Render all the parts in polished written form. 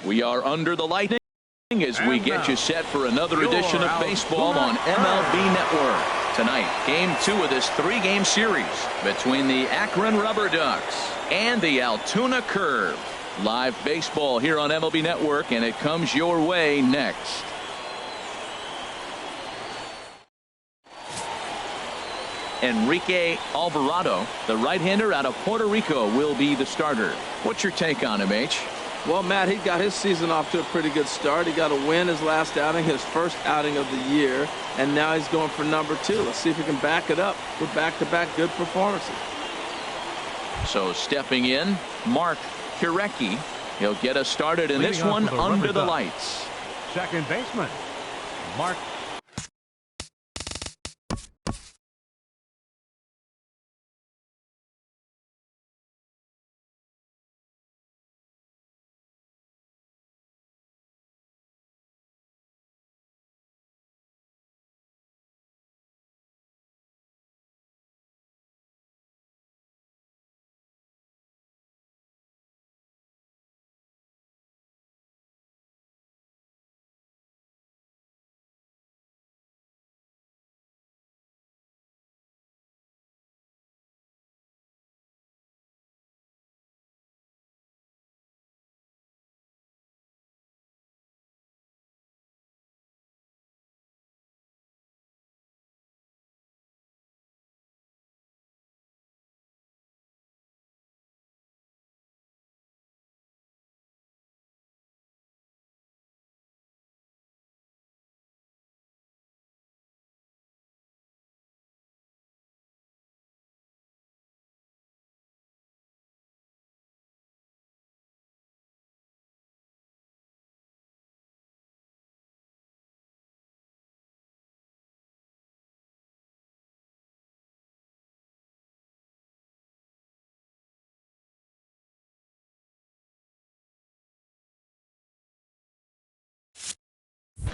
We are under the lighting as we get you set for another edition of baseball on MLB Network. Tonight, game 2 of this 3-game series between the Akron Rubberducks and the Altoona Curve. Live baseball here on MLB Network, and it comes your way next. Enrique Alvarado, the right-hander out of Puerto Rico, will be the starter. What's your take on him, H? Well, Matt, he got his season off to a pretty good start. He got a win his last outing, his first outing of the year, and now he's going for number 2. Let's see if he can back it up with back-to-back good performances. So stepping in, Mark Kurecki. He'll get us started in this one under the lights. Second baseman, Mark.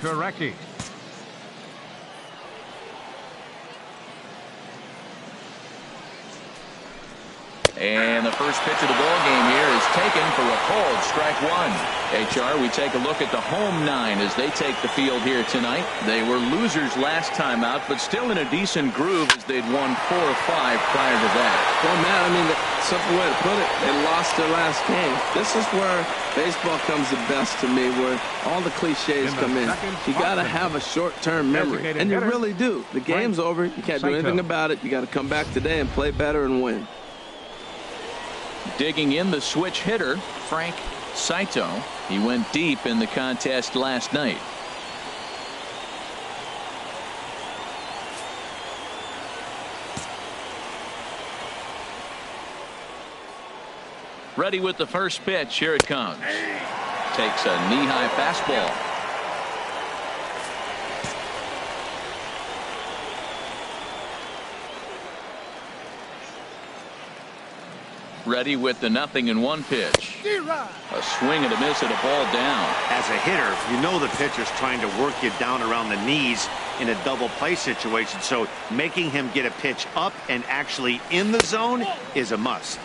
Kurecki. And the first pitch of the ball game here is taken for a called strike 1. HR, we take a look at the home 9 as they take the field here tonight. They were losers last time out, but still in a decent groove as they'd won 4 or 5 prior to that. Well, Matt, I mean, the simple way to put it, they lost their last game. This is where baseball comes the best to me, where all the cliches come in. You got to have a short-term memory, and you really do. The game's over. You can't do anything about it. You got to come back today and play better and win. Digging in the switch hitter, Frank Saito. He went deep in the contest last night. Ready with the first pitch. Here it comes. Takes a knee-high fastball. Ready with the 0-1 pitch. A swing and a miss and a ball down. As a hitter, you know the pitcher's trying to work you down around the knees in a double play situation, so making him get a pitch up and actually in the zone is a must.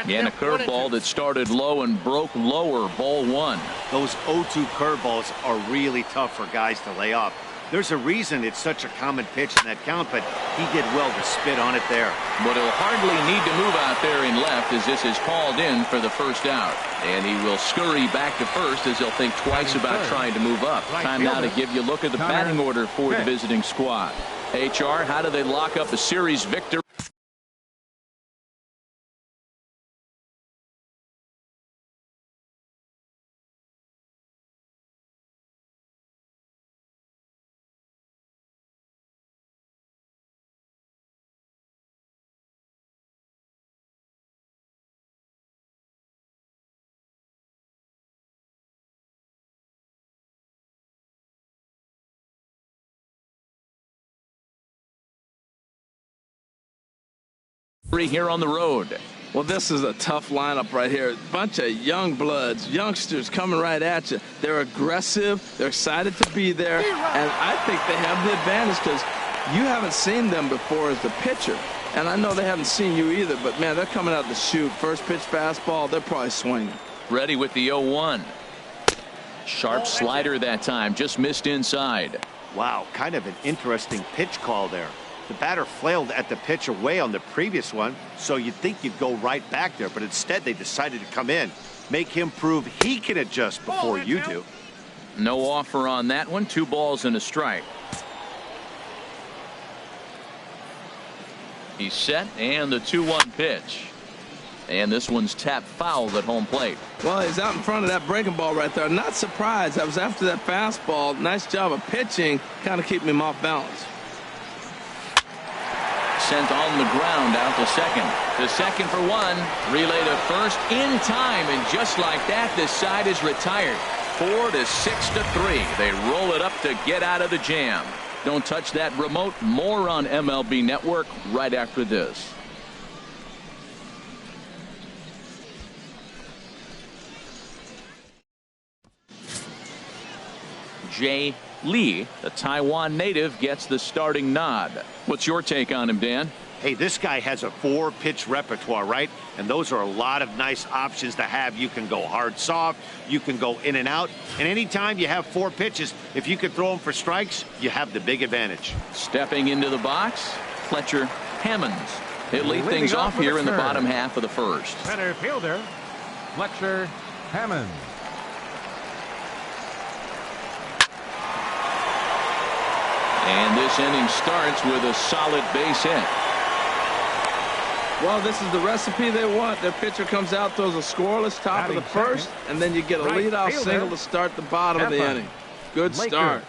And a curveball that started low and broke lower, ball 1. Those 0-2 curveballs are really tough for guys to lay off. There's a reason it's such a common pitch in that count, but he did well to spit on it there. But he'll hardly need to move out there in left as this is called in for the first out. And he will scurry back to first as he'll think twice about trying to move up. Time now to give you a look at the batting order for the visiting squad. HR, how do they lock up a series victory? Here on the road. Well, this is a tough lineup right here. Bunch of young bloods, youngsters coming right at you. They're aggressive. They're excited to be there. And I think they have the advantage because you haven't seen them before as the pitcher. And I know they haven't seen you either, but, man, they're coming out to shoot. First pitch fastball, they're probably swinging. Ready with the 0-1. Sharp slider that time, just missed inside. Wow, kind of an interesting pitch call there. The batter flailed at the pitch away on the previous one, so you'd think you'd go right back there, but instead they decided to come in, make him prove he can adjust before you do. No offer on that one. 2 balls and a strike. He's set, and the 2-1 pitch. And this one's tapped foul at home plate. Well, he's out in front of that breaking ball right there. Not surprised. I was after that fastball. Nice job of pitching, kind of keeping him off balance. Sent on the ground out to second. To second for 1. Relay to first in time, and just like that, this side is retired. 4 to 6 to 3. They roll it up to get out of the jam. Don't touch that remote. More on MLB Network right after this. Jay Lee, the Taiwan native, gets the starting nod. What's your take on him, Dan? Hey, this guy has a 4-pitch repertoire, right? And those are a lot of nice options to have. You can go hard, soft. You can go in and out. And anytime you have 4 pitches, if you can throw them for strikes, you have the big advantage. Stepping into the box, Fletcher Hammonds. He'll lead things off here in the bottom half of the first. Center fielder, Fletcher Hammonds. And this inning starts with a solid base hit. Well, this is the recipe they want. Their pitcher comes out, throws a scoreless top of the first, and then you get a leadoff single to start the bottom of the inning. Good start.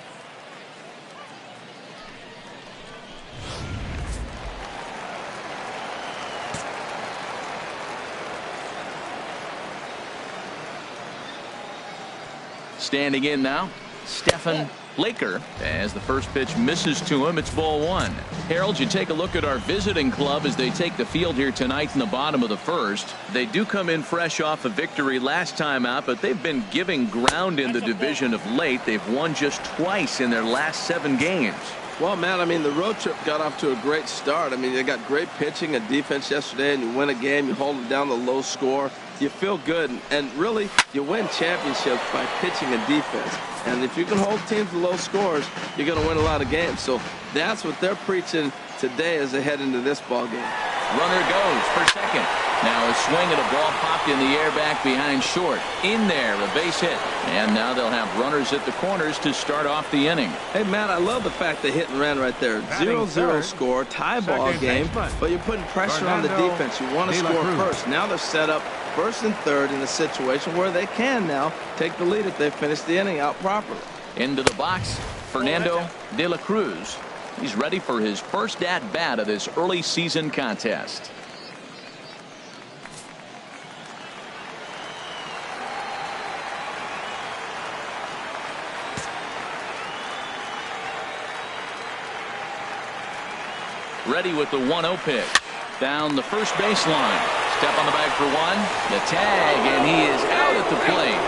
Standing in now, Stephen Laker. As the first pitch misses to him, it's ball 1. Harold, you take a look at our visiting club as they take the field here tonight in the bottom of the first. They do come in fresh off a victory last time out, but they've been giving ground in the division of late. They've won just twice in their last 7 games. Well, man, I mean, the road trip got off to a great start. I mean, they got great pitching and defense yesterday, and you win a game, you hold them down to low score. You feel good, and really, you win championships by pitching and defense. And if you can hold teams to low scores, you're going to win a lot of games. So that's what they're preaching today as they head into this ball game. Runner goes for second. Now a swing at a ball popped in the air back behind short. In there, a base hit. And now they'll have runners at the corners to start off the inning. Hey, Matt, I love the fact they hit and ran right there. 0-0 score, tie ball game, but you're putting pressure on the defense. You want to score first. Now they're set up first and third in a situation where they can now take the lead if they finish the inning out properly. Into the box, Fernando de la Cruz. He's ready for his first at-bat of this early season contest. Ready with the 1-0 pitch. Down the first baseline. Step on the bag for 1. The tag, and he is out at the plate.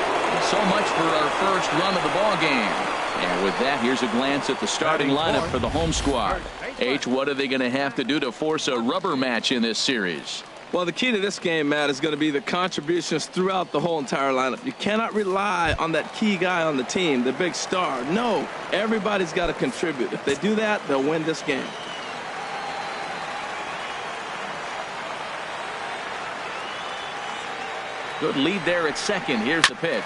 So much for our first run of the ball game. And with that, here's a glance at the starting lineup for the home squad. H, what are they going to have to do to force a rubber match in this series? Well, the key to this game, Matt, is going to be the contributions throughout the whole entire lineup. You cannot rely on that key guy on the team, the big star. No, everybody's got to contribute. If they do that, they'll win this game. Good lead there at second. Here's the pitch.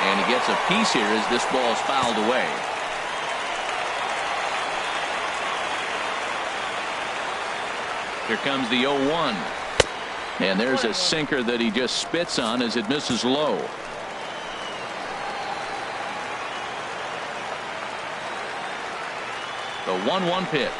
And he gets a piece here as this ball is fouled away. Here comes the 0-1. And there's a sinker that he just spits on as it misses low. The 1-1 pitch.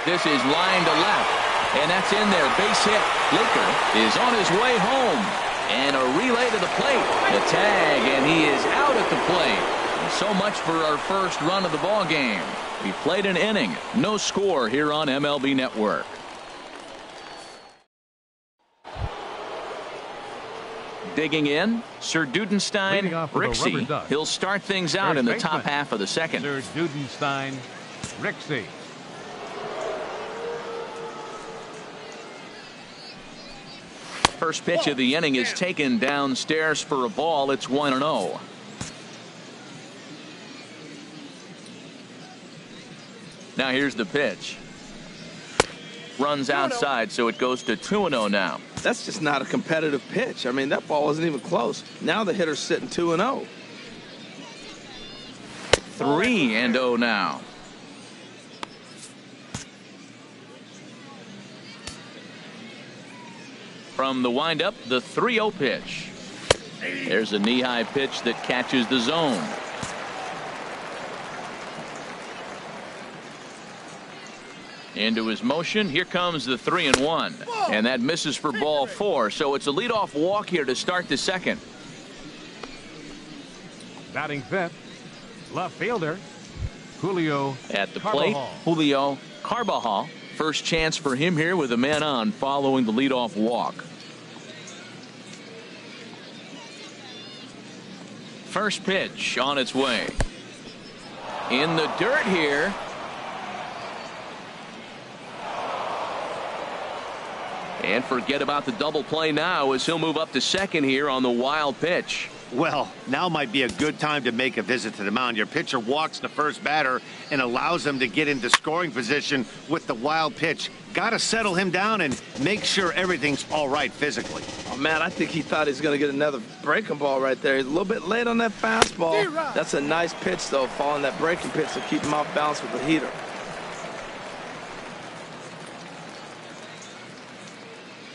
This is line to left. And that's in there. Base hit. Laker is on his way home. And a relay to the plate. The tag, and he is out at the plate. And so much for our first run of the ball game. We played an inning. No score here on MLB Network. Digging in, Sir Dudenstein Rixey. He'll start things out in the top half of the second. Sir Dudenstein Rixey. First pitch of the inning is taken downstairs for a ball. It's 1-0. Now here's the pitch. Runs outside, so it goes to 2-0 now. That's just not a competitive pitch. I mean, that ball wasn't even close. Now the hitter's sitting 2-0. 3-0 now. From the windup, the 3-0 pitch. There's a knee-high pitch that catches the zone. Into his motion. Here comes the 3-1. And that misses for ball 4. So it's a leadoff walk here to start the second. Batting fifth, left fielder, Julio at the Carbajal. plate, Julio Carbajal. First chance for him here with a man on following the leadoff walk. First pitch on its way. In the dirt here. And forget about the double play now as he'll move up to second here on the wild pitch. Well, now might be a good time to make a visit to the mound. Your pitcher walks the first batter and allows him to get into scoring position with the wild pitch. Got to settle him down and make sure everything's all right physically. Oh, man, I think he thought he was going to get another breaking ball right there. He's a little bit late on that fastball. That's a nice pitch, though, following that breaking pitch to keep him off balance with the heater.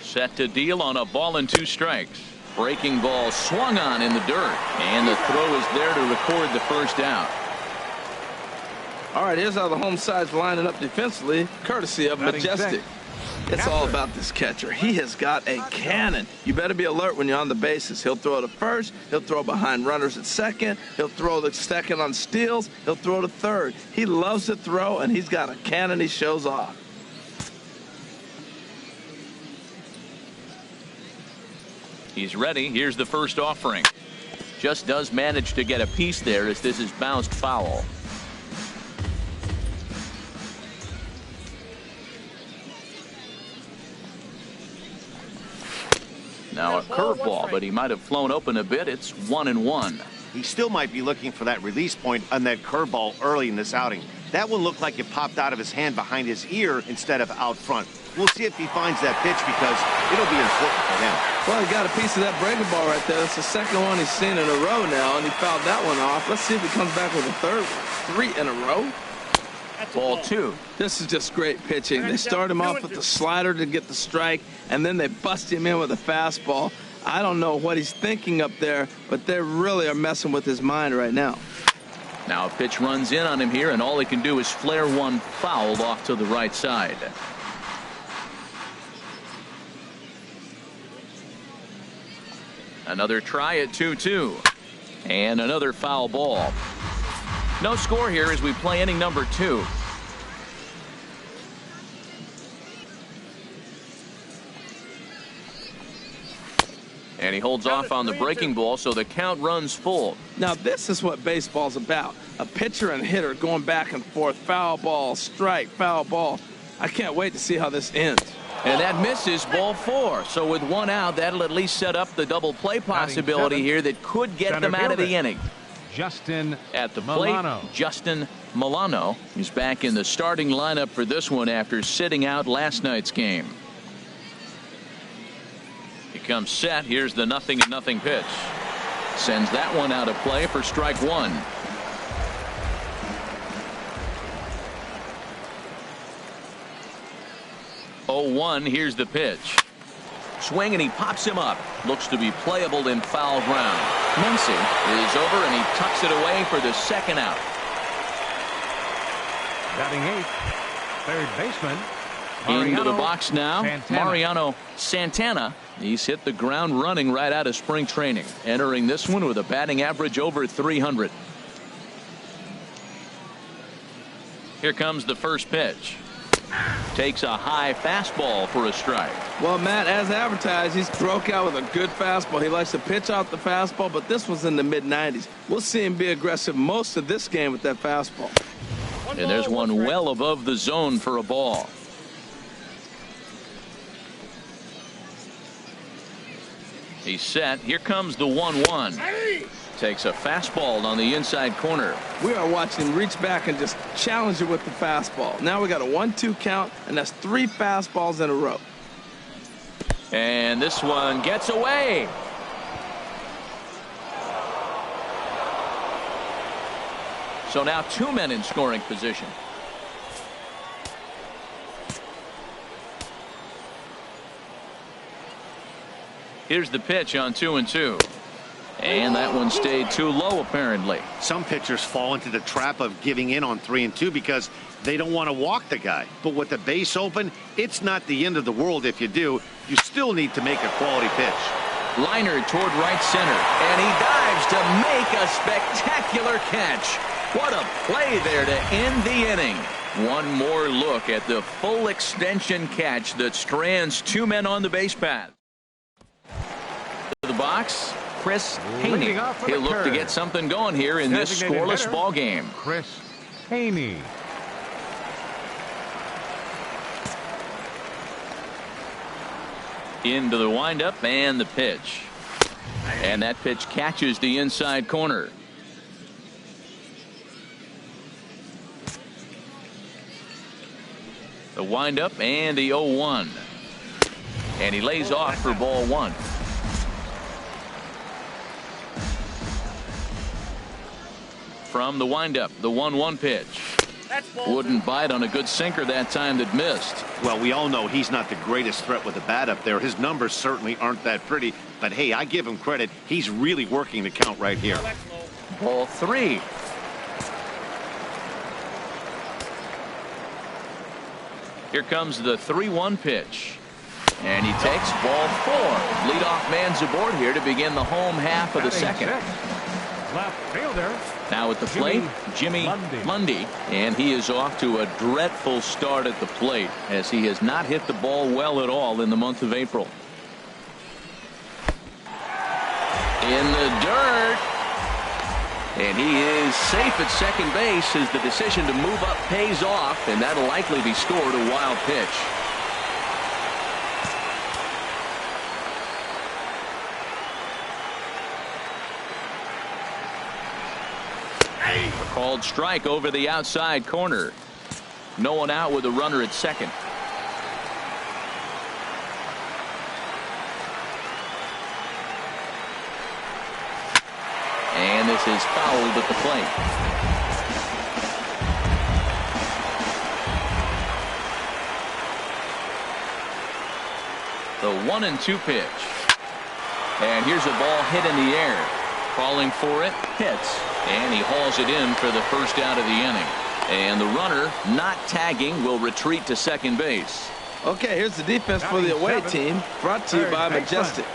Set to deal on a ball and 2 strikes. Breaking ball swung on in the dirt, and the throw is there to record the first out. All right, here's how the home side's lining up defensively, courtesy of Majestic. It's all about this catcher. He has got a cannon. You better be alert when you're on the bases. He'll throw to first. He'll throw behind runners at second. He'll throw to second on steals. He'll throw to third. He loves to throw, and he's got a cannon he shows off. He's ready. Here's the first offering. Just does manage to get a piece there as this is bounced foul. Now a curveball, but he might have flown open a bit. It's 1-1. He still might be looking for that release point on that curveball early in this outing. That one looked like it popped out of his hand behind his ear instead of out front. We'll see if he finds that pitch because it'll be important for him. Well, he got a piece of that breaking ball right there. That's the second one he's seen in a row now, and he fouled that one off. Let's see if he comes back with a third one. 3 in a row. Ball 2. This is just great pitching. They start him off with the slider to get the strike, and then they bust him in with a fastball. I don't know what he's thinking up there, but they really are messing with his mind right now. Now a pitch runs in on him here, and all he can do is flare one foul off to the right side. Another try at 2-2. And another foul ball. No score here as we play inning number 2. And he holds off on the breaking ball, so the count runs full. Now this is what baseball's about. A pitcher and hitter going back and forth. Foul ball, strike, foul ball. I can't wait to see how this ends. And that misses, ball 4. So with 1 out, that'll at least set up the double play possibility here that could get them out of the inning. Justin at the plate, Milano. Justin Milano is back in the starting lineup for this one after sitting out last night's game. He comes set. Here's the 0-0 pitch. Sends that one out of play for strike 1. Here's the pitch. Swing, and he pops him up. Looks to be playable in foul ground. Muncy is over, and he tucks it away for the second out. Batting 8th, third baseman. Into the box now, Santana. Mariano Santana. He's hit the ground running right out of spring training. Entering this one with a batting average over 300. Here comes the first pitch. Takes a high fastball for a strike. Well, Matt, as advertised, he's broke out with a good fastball. He likes to pitch out the fastball, but this was in the mid-90s. We'll see him be aggressive most of this game with that fastball. And there's one well above the zone for a ball. He's set. Here comes the 1-1. Takes a fastball on the inside corner. We are watching him reach back and just challenge it with the fastball. Now we got a 1-2 count, and that's 3 fastballs in a row. And this one gets away. So now 2 men in scoring position. Here's the pitch on 2-2. And that one stayed too low, apparently. Some pitchers fall into the trap of giving in on 3-2 because they don't want to walk the guy. But with the base open, it's not the end of the world if you do. You still need to make a quality pitch. Liner toward right center. And he dives to make a spectacular catch. What a play there to end the inning. One more look at the full extension catch that strands 2 men on the base path. To the box, Chris Haney. He'll look to get something going here in this scoreless ball game. Chris Haney. Into the windup and the pitch. And that pitch catches the inside corner. The windup and the 0-1. And he lays off for ball 1. From the windup, the 1-1 pitch. Wouldn't bite on a good sinker that time that missed. Well, we all know he's not the greatest threat with the bat up there. His numbers certainly aren't that pretty. But, hey, I give him credit. He's really working the count right here. Ball 3. Here comes the 3-1 pitch. And he takes ball 4. Leadoff man's aboard here to begin the home half of the second. Left fielder. Now at the plate, Jimmy Lundy. And he is off to a dreadful start at the plate as he has not hit the ball well at all in the month of April. In the dirt. And he is safe at second base as the decision to move up pays off, and that'll likely be scored a wild pitch. A called strike over the outside corner. No one out with a runner at second. And this is fouled at the plate. The 1-2 pitch. And here's a ball hit in the air. Calling for it, hits. And he hauls it in for the first out of the inning. And the runner, not tagging, will retreat to second base. Okay, here's the defense for the away team, brought to you by Majestic.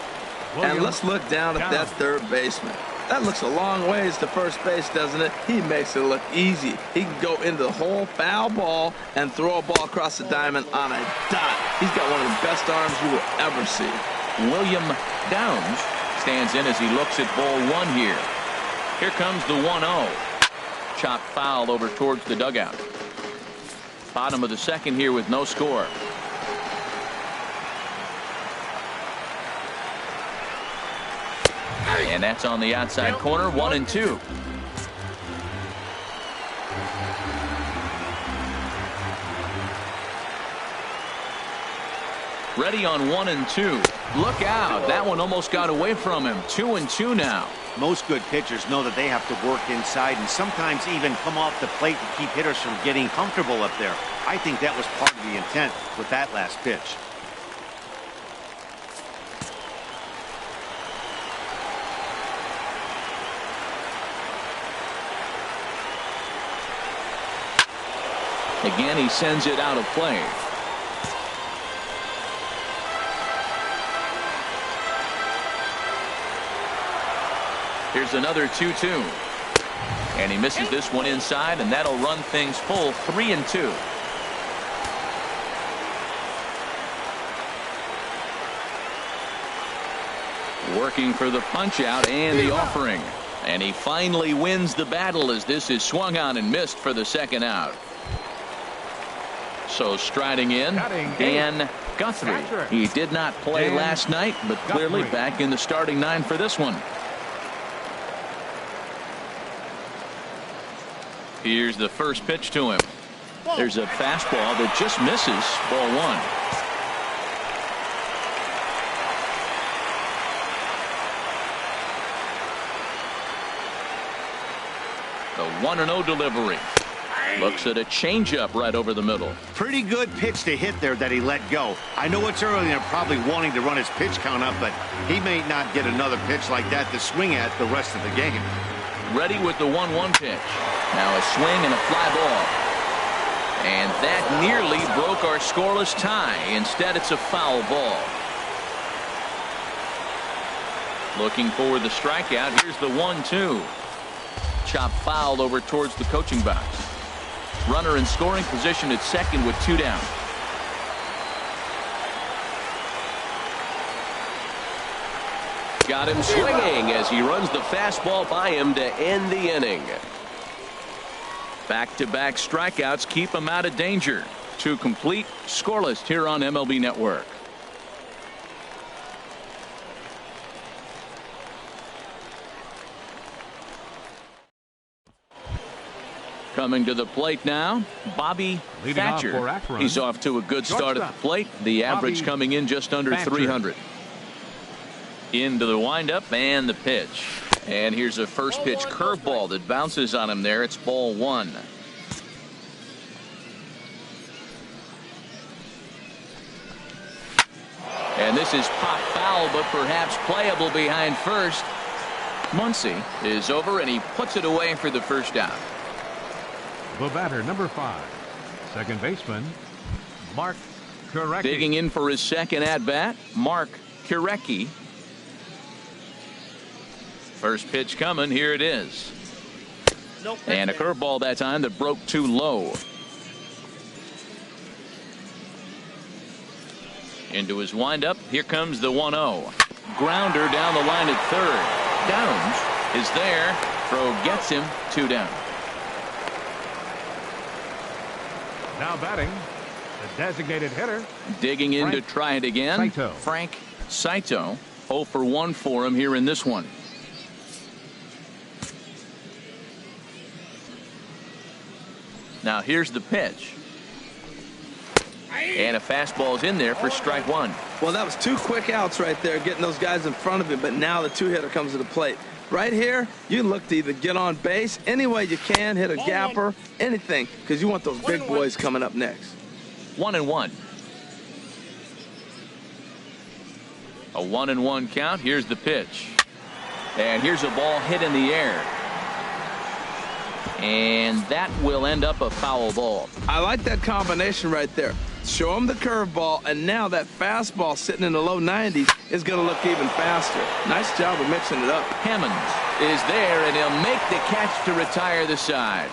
And let's look down at that third baseman. That looks a long ways to first base, doesn't it? He makes it look easy. He can go into the hole, foul ball, and throw a ball across the diamond on a dot. He's got one of the best arms you will ever see. William Downs stands in as he looks at ball 1 here. Here comes the 1-0. Chopped foul over towards the dugout. Bottom of the second here with no score. And that's on the outside corner, 1-2. Ready on 1-2. Look out. That one almost got away from him. 2-2 now. Most good pitchers know that they have to work inside and sometimes even come off the plate to keep hitters from getting comfortable up there. I think that was part of the intent with that last pitch. Again, he sends it out of play. Here's another 2-2. And he misses this one inside, and that'll run things full 3-2. Working for the punch out and the offering. And he finally wins the battle as this is swung on and missed for the second out. So striding in, Dan Guthrie. He did not play last night, but clearly back in the starting 9 for this one. Here's the first pitch to him. There's a fastball that just misses. Ball 1. The 1-0 delivery. Looks at a changeup right over the middle. Pretty good pitch to hit there that he let go. I know it's early and they're probably wanting to run his pitch count up, but he may not get another pitch like that to swing at the rest of the game. Ready with the 1-1 pitch. Now a swing and a fly ball. And that nearly broke our scoreless tie. Instead, it's a foul ball. Looking for the strikeout. Here's the 1-2. Chop foul over towards the coaching box. Runner in scoring position at second with 2 down. Got him swinging as he runs the fastball by him to end the inning. Back-to-back strikeouts keep him out of danger. 2 complete, scoreless here on MLB Network. Coming to the plate now, Bobby Thatcher. He's off to a good start at the plate. The average coming in just under 300. Into the windup and the pitch. And here's a first pitch curveball that bounces on him there. It's ball 1. And this is pop foul, but perhaps playable behind first. Muncy is over and he puts it away for the first down. The batter, number 5, second baseman, Mark Korecki. Digging in for his second at-bat, Mark Korecki. First pitch coming. Here it is. And a curveball that time that broke too low. Into his windup. Here comes the 1-0. Grounder down the line at third. Downs is there. Throw gets him. 2 down. Now batting, the designated hitter. Digging in to try it again. Saito. Frank Saito. 0 for 1 for him here in this one. Now here's the pitch. And a fastball's in there for strike 1. Well, that was 2 quick outs right there, getting those guys in front of him, but now the 2-hitter comes to the plate. Right here, you look to either get on base any way you can, hit a gapper, anything, because you want those big boys coming up next. 1-1. A 1-1 count. Here's the pitch. And here's a ball hit in the air. And that will end up a foul ball. I like that combination right there. Show him the curveball, and now that fastball sitting in the low 90s is going to look even faster. Nice job of mixing it up. Hammonds is there, and he'll make the catch to retire the side.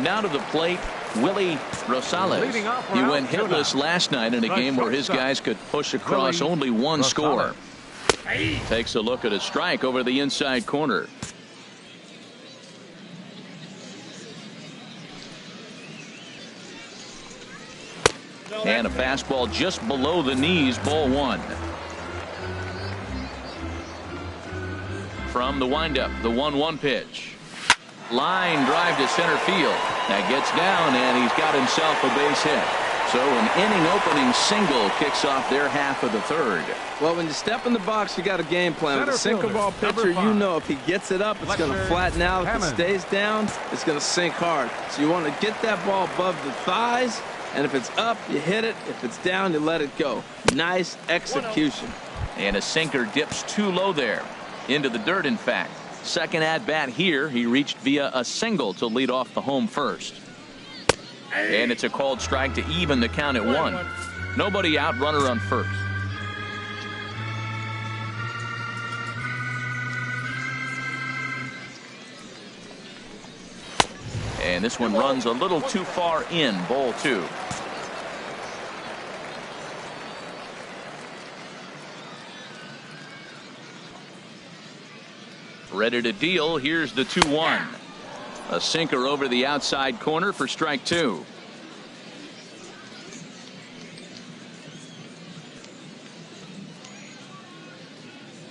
Now to the plate, Willie Rosales. He went hitless last night in a game where his guys could push across only 1 score. Takes a look at a strike over the inside corner. And a fastball just below the knees, ball 1. From the windup, the 1-1 pitch. Line drive to center field. That gets down, and he's got himself a base hit. So an inning-opening single kicks off their half of the third. Well, when you step in the box, you got a game plan. With a sinker ball pitcher, you know if he gets it up, it's going to flatten out. If it stays down, it's going to sink hard. So you want to get that ball above the thighs, and if it's up, you hit it. If it's down, you let it go. Nice execution. And a sinker dips too low there. Into the dirt, in fact. Second at bat here, he reached via a single to lead off the home first. And it's a called strike to even the count at 1. Nobody out, runner on first. And this one runs a little too far in, ball 2. Ready to deal. Here's the 2-1. A sinker over the outside corner for strike 2.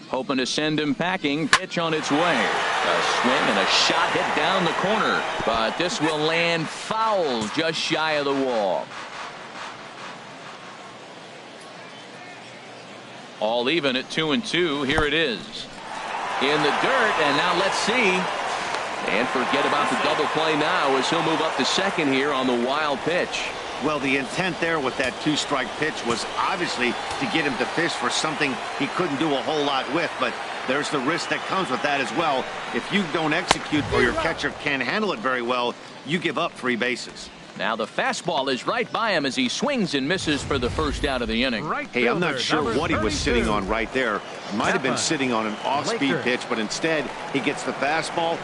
Hoping to send him packing. Pitch on its way. A swing and a shot hit down the corner. But this will land foul just shy of the wall. All even at 2-2. Here it is. In the dirt, and now let's see. And forget about the double play now as he'll move up to second here on the wild pitch. Well, the intent there with that 2-strike pitch was obviously to get him to fish for something he couldn't do a whole lot with, but there's the risk that comes with that as well. If you don't execute or your catcher can't handle it very well, you give up 3 bases. Now the fastball is right by him as he swings and misses for the first out of the inning. Hey, I'm not sure what he was sitting on right there. Might have been sitting on an off-speed pitch, but instead he gets the fastball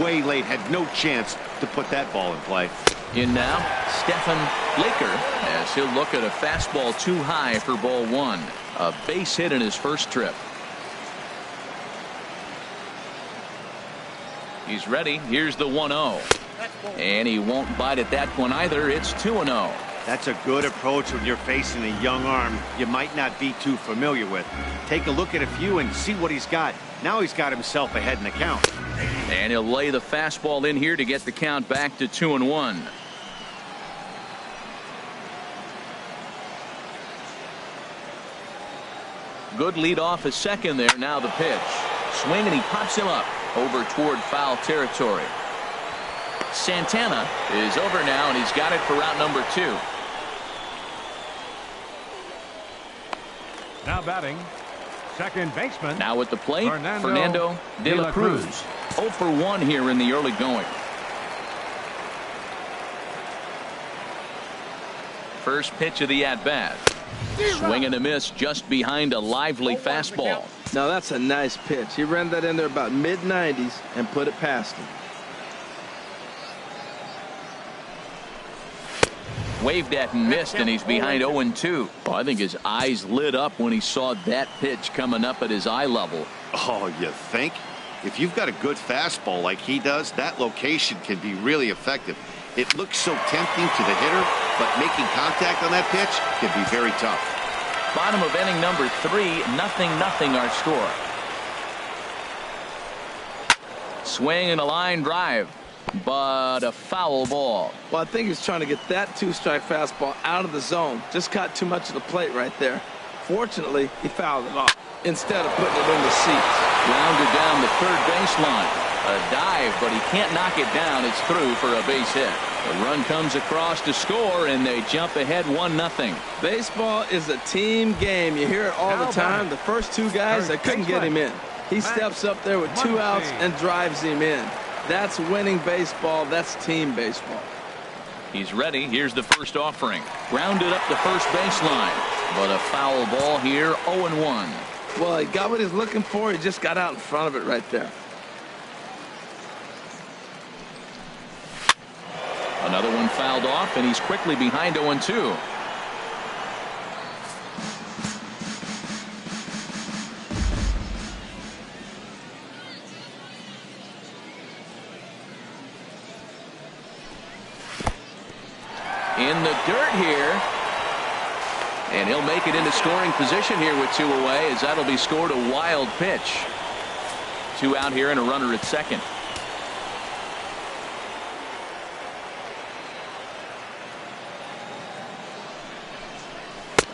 way late. Had no chance to put that ball in play. In now, Stephen Laker as he'll look at a fastball too high for ball 1. A base hit in his first trip. He's ready. Here's the 1-0. And he won't bite at that one either. It's 2-0. That's a good approach when you're facing a young arm you might not be too familiar with. Take a look at a few and see what he's got. Now he's got himself ahead in the count. And he'll lay the fastball in here to get the count back to 2-1. Good lead off at second there. Now the pitch. Swing and he pops him up over toward foul territory. Santana is over now, and he's got it for route number 2. Now batting, second baseman. Now at the plate, Fernando de la Cruz. 0 for 1 here in the early going. First pitch of the at-bat. Swing and a miss just behind a lively fastball. Now that's a nice pitch. He ran that in there about mid-90s and put it past him. Waved at and missed, and he's behind 0-2. Oh, I think his eyes lit up when he saw that pitch coming up at his eye level. Oh, you think? If you've got a good fastball like he does, that location can be really effective. It looks so tempting to the hitter, but making contact on that pitch can be very tough. Bottom of inning number 3, 0-0 our score. Swing and a line drive, but a foul ball. Well, I think he's trying to get that 2-strike fastball out of the zone. Just caught too much of the plate right there. Fortunately, he fouled it off instead of putting it in the seats. Grounded down the third baseline. A dive, but he can't knock it down. It's through for a base hit. The run comes across to score, and they jump ahead 1-0. Baseball is a team game. You hear it all the time. The first 2 guys, they couldn't get him in. He steps up there with 2 outs and drives him in. That's winning baseball. That's team baseball. He's ready. Here's the first offering. Grounded up the first baseline, but a foul ball here, 0-1. Well, he got what he's looking for. He just got out in front of it right there. Another one fouled off, and he's quickly behind 0-2. In the dirt here, and he'll make it into scoring position here with 2 away, as that'll be scored a wild pitch. 2 out here and a runner at second.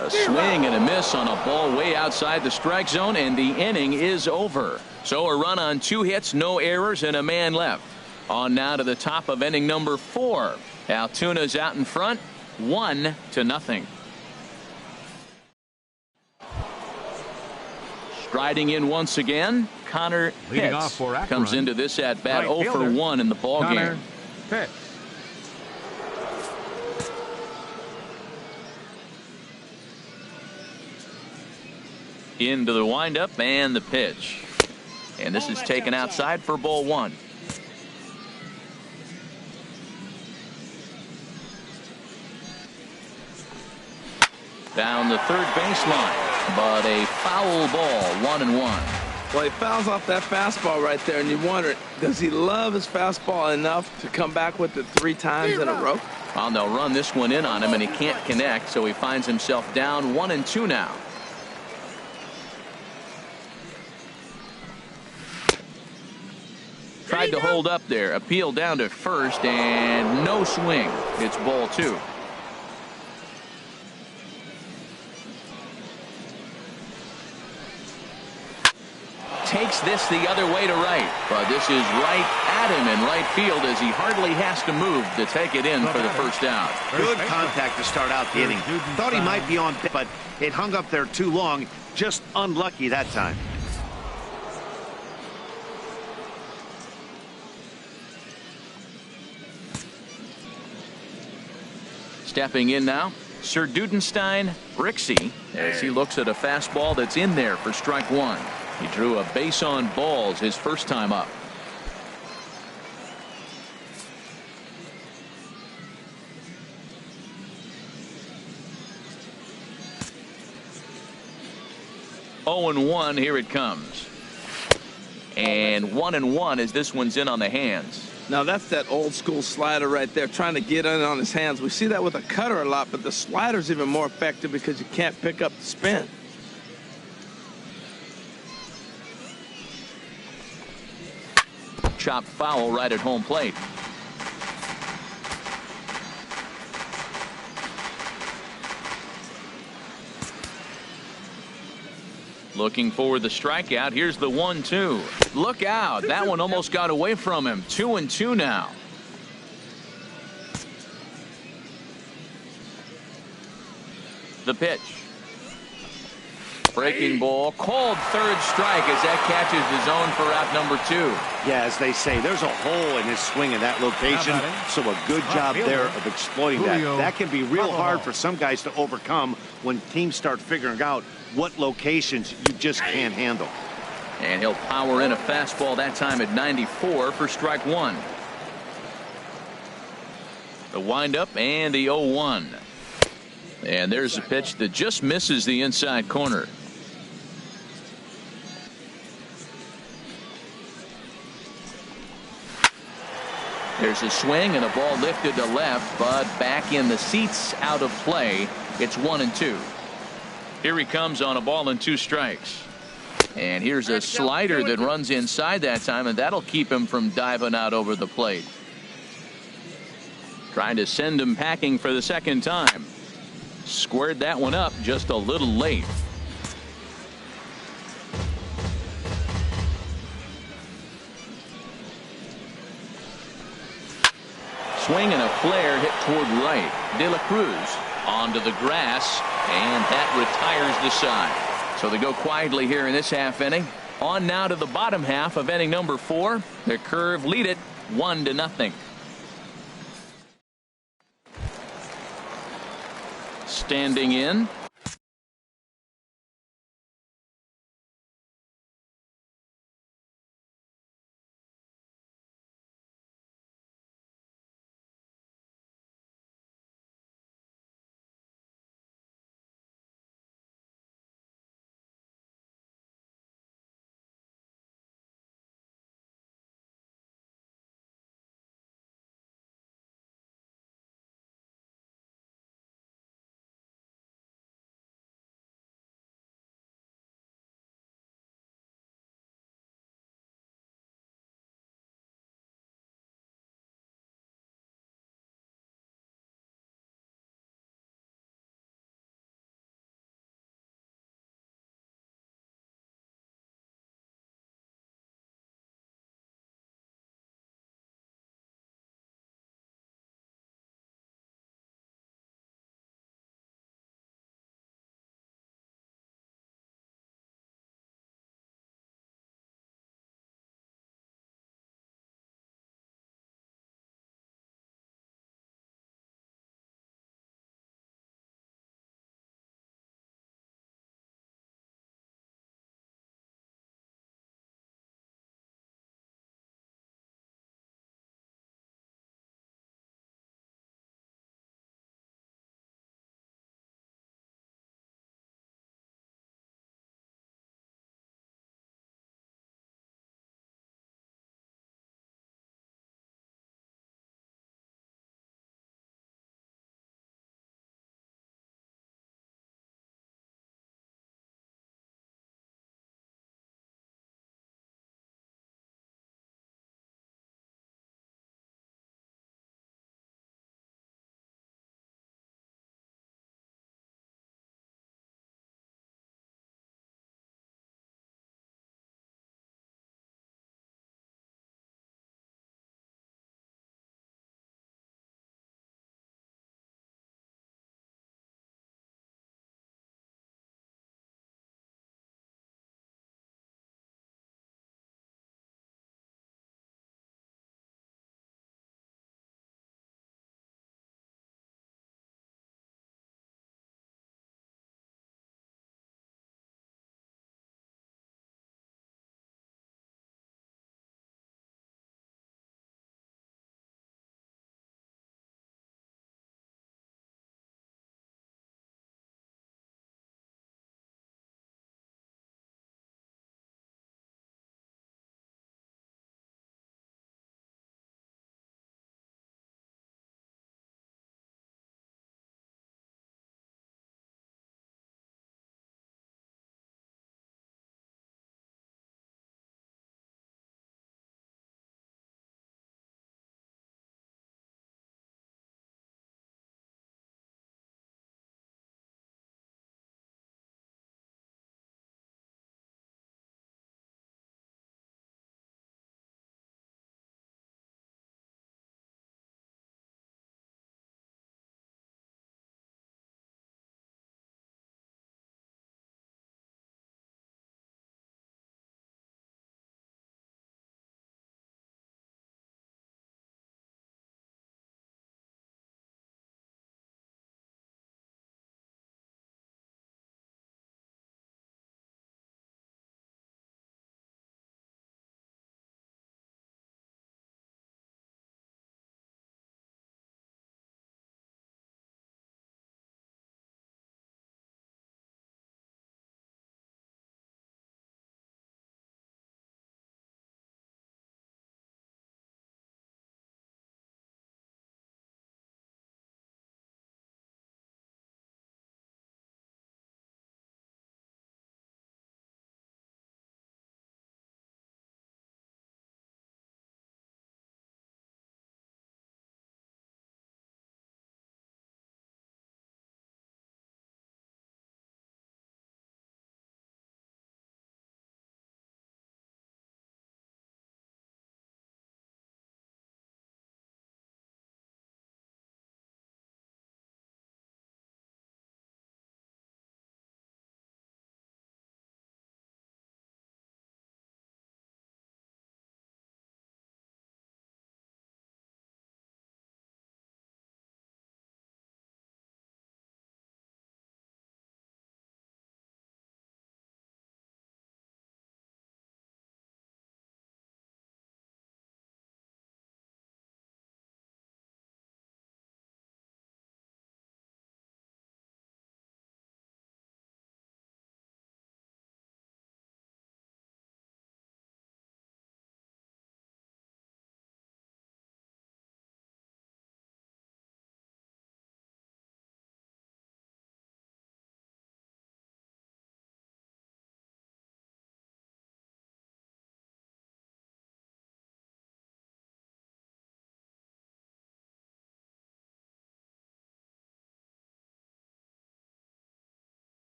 A swing and a miss on a ball way outside the strike zone, and the inning is over. So a run on 2 hits, no errors, and a man left. On now to the top of inning number 4. Altoona's out in front, 1-0. Striding in once again, Connor Pitts comes into this at bat 0 for 1 in the ball game. Pitts. Into the windup and the pitch. And this is taken outside for ball 1. Down the third baseline, but a foul ball, 1-1. Well, he fouls off that fastball right there, and you wonder, does he love his fastball enough to come back with it 3 times in a row? Well, they'll run this one in on him, and he can't connect, so he finds himself down 1-2 now. Tried to hold up there, appeal down to first, and no swing. It's ball 2. Takes this the other way to right, but this is right at him in right field as he hardly has to move to take it in for the first out. Good contact to start out the inning. Thought he might be on, but it hung up there too long. Just unlucky that time. Stepping in now, Sir Dudenstein Brixey, as he looks at a fastball that's in there for strike 1. He drew a base on balls his first time up. Oh and 1, here it comes. And 1-1 as this one's in on the hands. Now that's that old school slider right there, trying to get in on his hands. We see that with a cutter a lot, but the slider's even more effective because you can't pick up the spin. Chopped foul right at home plate. Looking for the strikeout. Here's the 1-2. Look out. That one almost got away from him. 2-2 now. The pitch. Breaking ball. Called third strike as that catches the zone for out number 2. Yeah, as they say, there's a hole in his swing in that location, so a good job there of exploiting that. That can be real hard for some guys to overcome when teams start figuring out what locations you just can't handle. And he'll power in a fastball that time at 94 for strike 1. The windup and the 0-1. And there's a pitch that just misses the inside corner. There's a swing and a ball lifted to left, but back in the seats, out of play. It's 1-2. Here he comes on a ball and 2 strikes. And here's a slider that runs inside that time, and that'll keep him from diving out over the plate. Trying to send him packing for the second time. Squared that one up just a little late. Swing and a flare hit toward right. De La Cruz onto the grass, and that retires the side. So they go quietly here in this half inning. On now to the bottom half of inning number 4. The Curve lead it 1-0. Standing in,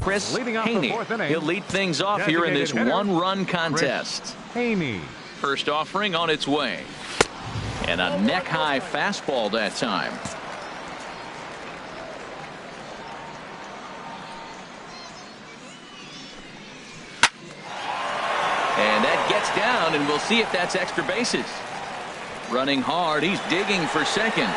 Chris Leading off the Haney. fourth inning, He'll lead things off here in this designated hitter, one-run contest. Haney. First offering on its way. And a neck-high fastball that time. And that gets down, and we'll see if that's extra bases. Running hard, he's digging for second.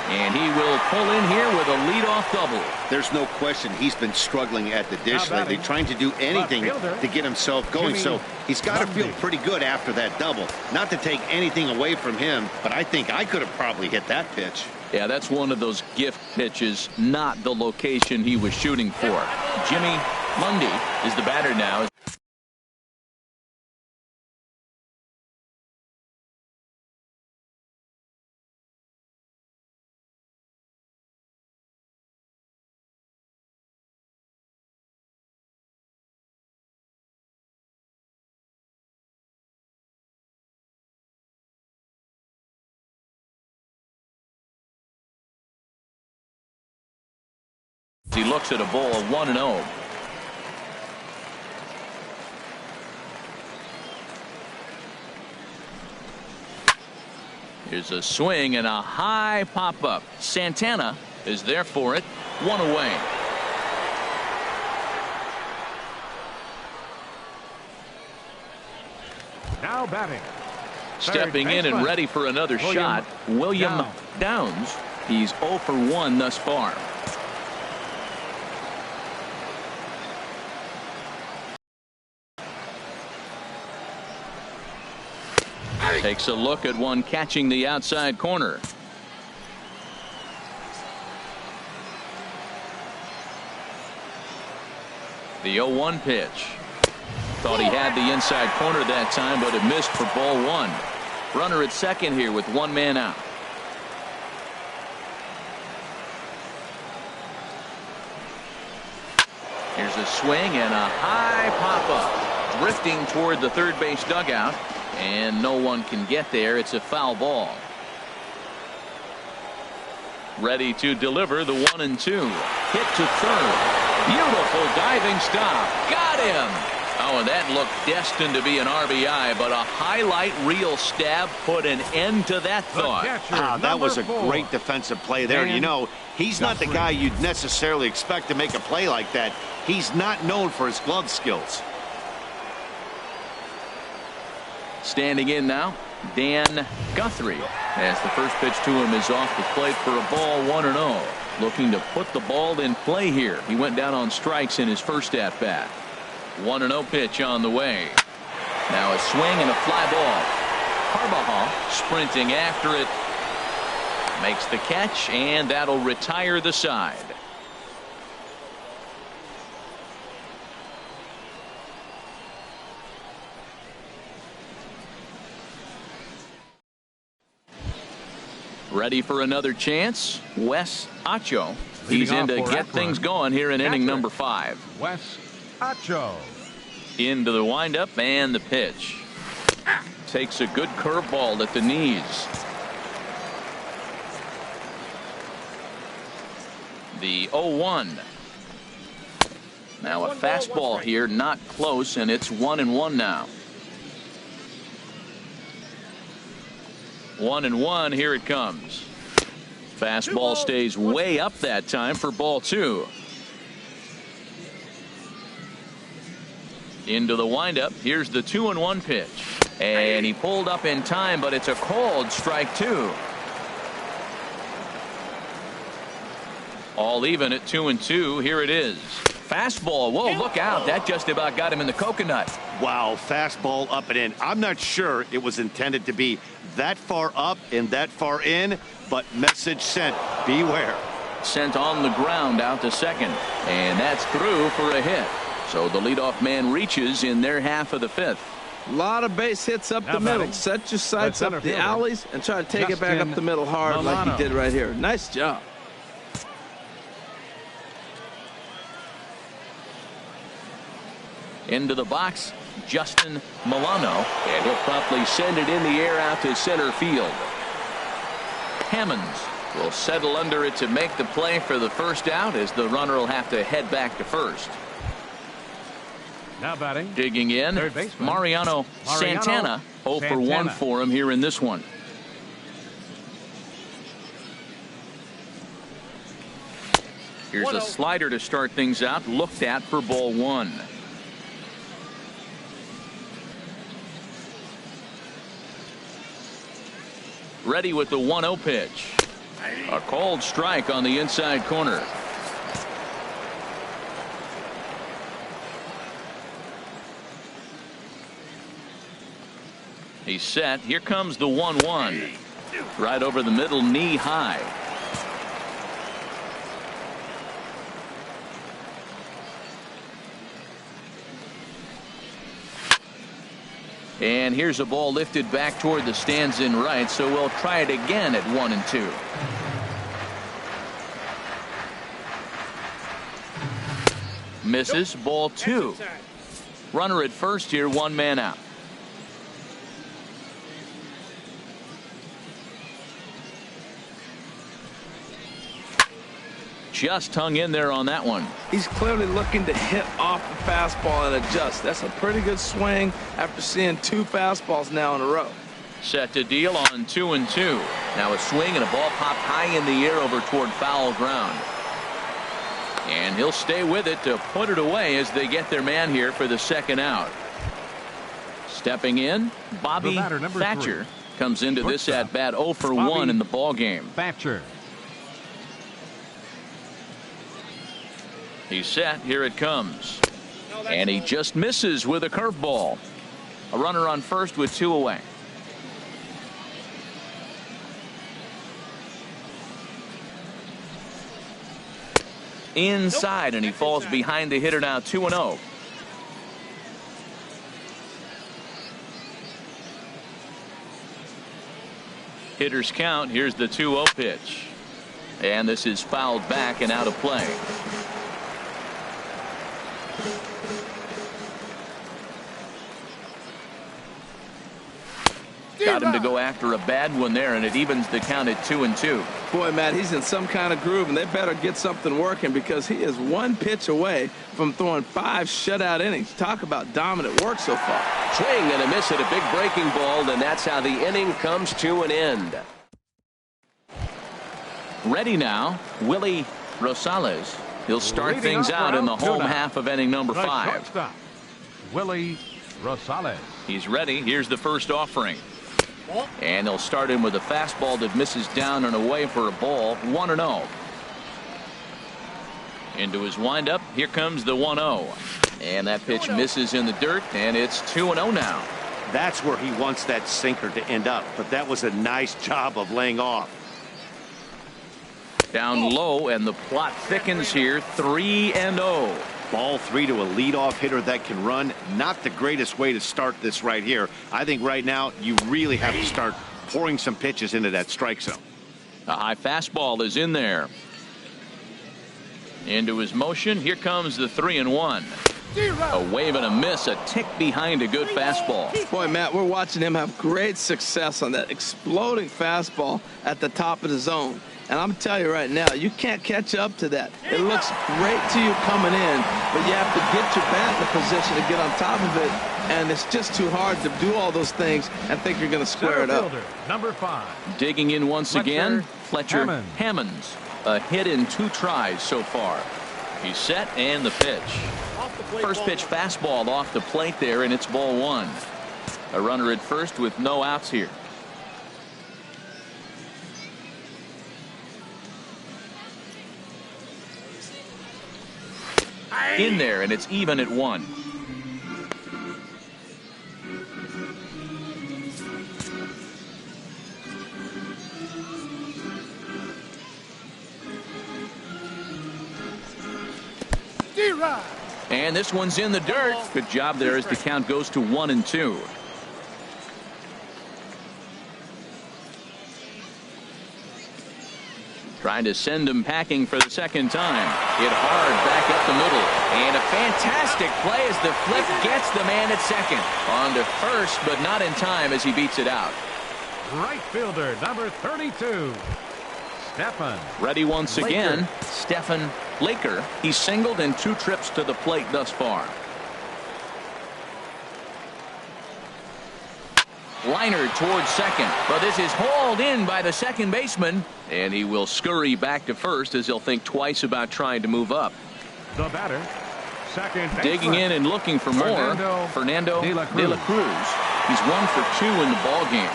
And he will pull in here with a leadoff double. There's no question he's been struggling at the dish lately, trying to do anything to get himself going. So he's got to feel pretty good after that double. Not to take anything away from him, but I think I could have probably hit that pitch. Yeah, that's one of those gift pitches, not the location he was shooting for. Jimmy Mundy is the batter now. He looks at a ball 1-0. Here's a swing and a high pop-up. Santana is there for it. One away. Now batting. Stepping in and ready for another shot, William Downs. He's 0 for 1 thus far. Takes a look at one catching the outside corner. The 0-1 pitch. Thought he had the inside corner that time, but it missed for ball one. Runner at second here with one man out. Here's a swing and a high pop-up. Drifting toward the third base dugout. And no one can get there. It's a foul ball. Ready to deliver the 1-2. Hit to third. Beautiful diving stop. Got him. Oh, and that looked destined to be an RBI, but a highlight reel stab put an end to that thought. That was a great defensive play there. You know, he's not the guy you'd necessarily expect to make a play like that. He's not known for his glove skills. Standing in now, Dan Guthrie, as the first pitch to him is off the plate for a ball 1-0. Looking to put the ball in play here. He went down on strikes in his first at bat. 1-0 pitch on the way. Now a swing and a fly ball. Harbaugh sprinting after it. Makes the catch, and that'll retire the side. Ready for another chance. Wes Acho. He's in to get things going here in inning number 5. Wes Acho. Into the windup and the pitch. Takes a good curveball at the knees. The 0-1. Now a fastball here, not close, and it's 1-1 now. 1-1, here it comes. Fastball stays way up that time for ball 2. Into the windup. Here's the 2-1 pitch. And he pulled up in time, but it's a called strike 2. All even at 2-2. Here it is. Fastball. Whoa, look out. That just about got him in the coconut. Wow, fastball up and in. I'm not sure it was intended to be that far up and that far in, but message sent. Beware. Sent on the ground out to second. And that's through for a hit. So the leadoff man reaches in their half of the 5th. A lot of base hits up the middle. Set your sights up the alleys and try to take it back up the middle hard like he did right here. Nice job. Into the box, Justin Milano, and he'll promptly send it in the air out to center field. Hammonds will settle under it to make the play for the first out, as the runner will have to head back to first. Now batting. Digging in, Mariano Santana. 0 for 1 for him here in this one. Here's a slider to start things out, looked at for ball 1. Ready with the 1-0 pitch. A called strike on the inside corner. He's set. Here comes the 1-1. Right over the middle, knee high. And here's a ball lifted back toward the stands in right, so we'll try it again at 1-2. Misses, ball 2. Runner at first here, 1 man out. Just hung in there on that one. He's clearly looking to hit off the fastball and adjust. That's a pretty good swing after seeing 2 fastballs now in a row. Set to deal on 2-2. Now a swing and a ball popped high in the air over toward foul ground. And he'll stay with it to put it away as they get their man here for the second out. Stepping in, Bobby Thatcher comes into this at bat 0 for 1 in the ball game. Thatcher. He's set. Here it comes. And he just misses with a curveball. A runner on first with 2 away. Inside, and he falls behind the hitter now, 2-0. Hitter's count. Here's the 2-0 pitch. And this is fouled back and out of play. Got him to go after a bad one there, and it evens the count at 2-2. Boy, Matt, he's in some kind of groove, and they better get something working because he is 1 pitch away from throwing 5 shutout innings. Talk about dominant work so far. Swing and a miss at a big breaking ball, and that's how the inning comes to an end. Ready now, Willie Rosales. He'll start things out in the home half of inning number 5. Willie Rosales. He's ready. Here's the first offering. And they'll start him with a fastball that misses down and away for a ball. 1-0. Into his windup. Here comes the 1-0. And that pitch misses in the dirt, and it's 2-0 now. That's where he wants that sinker to end up, but that was a nice job of laying off. Down low, and the plot thickens here. 3-0. Ball 3 to a leadoff hitter that can run. Not the greatest way to start this right here. I think right now you really have to start pouring some pitches into that strike zone. A high fastball is in there. Into his motion. Here comes the 3-1. A wave and a miss, a tick behind a good fastball. Boy, Matt, we're watching him have great success on that exploding fastball at the top of the zone. And I'm telling you right now, you can't catch up to that. It looks great to you coming in, but you have to get your bat in a position to get on top of it. And it's just too hard to do all those things and think you're going to square it up. Number 5. Digging in once again, Fletcher Hammonds. A hit in 2 tries so far. He's set, and the pitch. First pitch fastball off the plate there, and it's ball 1. A runner at first with no outs here. In there, and it's even at 1. And this one's in the dirt. Good job there as the count goes to 1-2. Trying to send him packing for the second time. Hit hard back up the middle. And a fantastic play as the flip gets the man at second. On to first, but not in time as he beats it out. Right fielder, number 32. Stephen Ready once Laker. again, Stephen Laker. He's singled in 2 trips to the plate thus far. Liner towards second, but this is hauled in by the second baseman, and he will scurry back to first as he'll think twice about trying to move up. The batter, second baseman. Digging in and looking for more, Fernando De La Cruz. He's 1 for 2 in the ball game.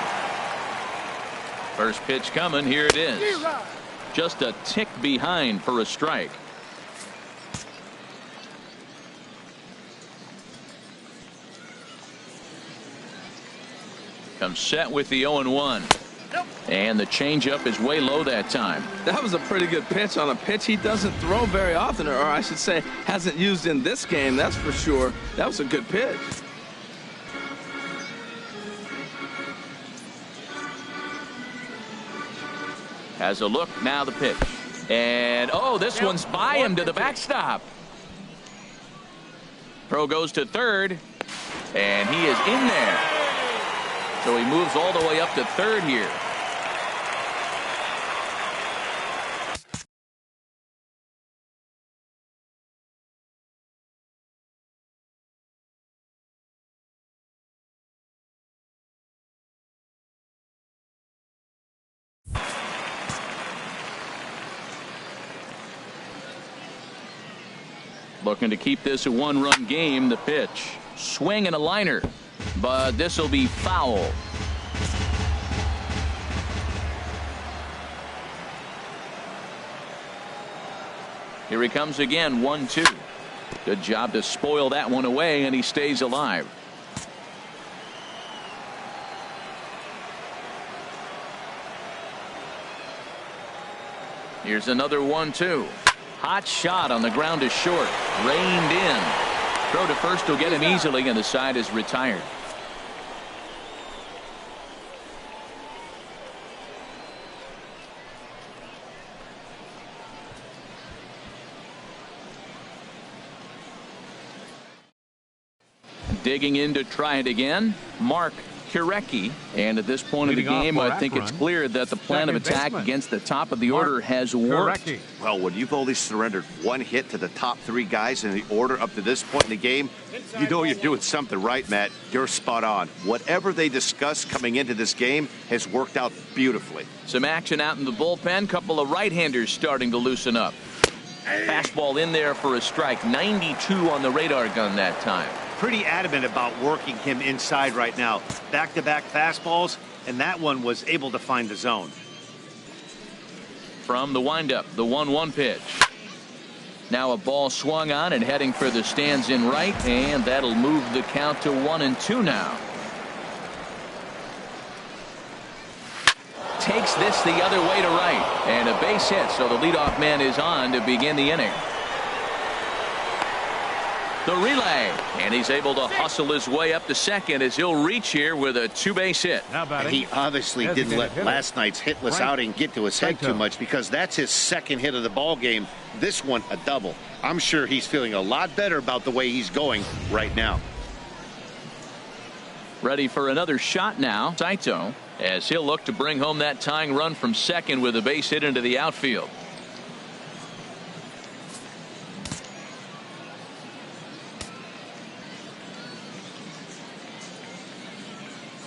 First pitch coming, here it is. Just a tick behind for a strike. Comes set with the 0-1. And the changeup is way low that time. That was a pretty good pitch on a pitch he doesn't throw very often, or I should say hasn't used in this game, that's for sure. That was a good pitch. Has a look, now the pitch. And, oh, this one's by him to the backstop. Throw goes to third, and he is in there. So he moves all the way up to third here. Looking to keep this a 1-run game. The pitch. Swing and a liner. But this will be foul. Here he comes again. 1-2. Good job to spoil that one away, and he stays alive. Here's another 1-2. Hot shot on the ground is short. Reined in. Throw to first will get him easily, and the side is retired. Digging in to try it again, Mark Kurecki. And at this point of the game, I think it's clear that the plan of attack against the top of the order has worked. Well, when you've only surrendered 1 hit to the top 3 guys in the order up to this point in the game, you know you're doing something right, Matt. You're spot on. Whatever they discussed coming into this game has worked out beautifully. Some action out in the bullpen. Couple of right-handers starting to loosen up. Fastball in there for a strike. 92 on the radar gun that time. Pretty adamant about working him inside right now. Back-to-back fastballs, and that one was able to find the zone. From the windup, the 1-1 pitch. Now a ball swung on and heading for the stands in right, and that'll move the count to 1-2 now. Takes this the other way to right, and a base hit, so the leadoff man is on to begin the inning. The relay, and he's able to hustle his way up to second as he'll reach here with a 2-base hit. And he obviously didn't let last night's hitless outing get to his head too much, because that's his second hit of the ball game. This one a double. I'm sure he's feeling a lot better about the way he's going right now. Ready for another shot now, Saito, as he'll look to bring home that tying run from second with a base hit into the outfield.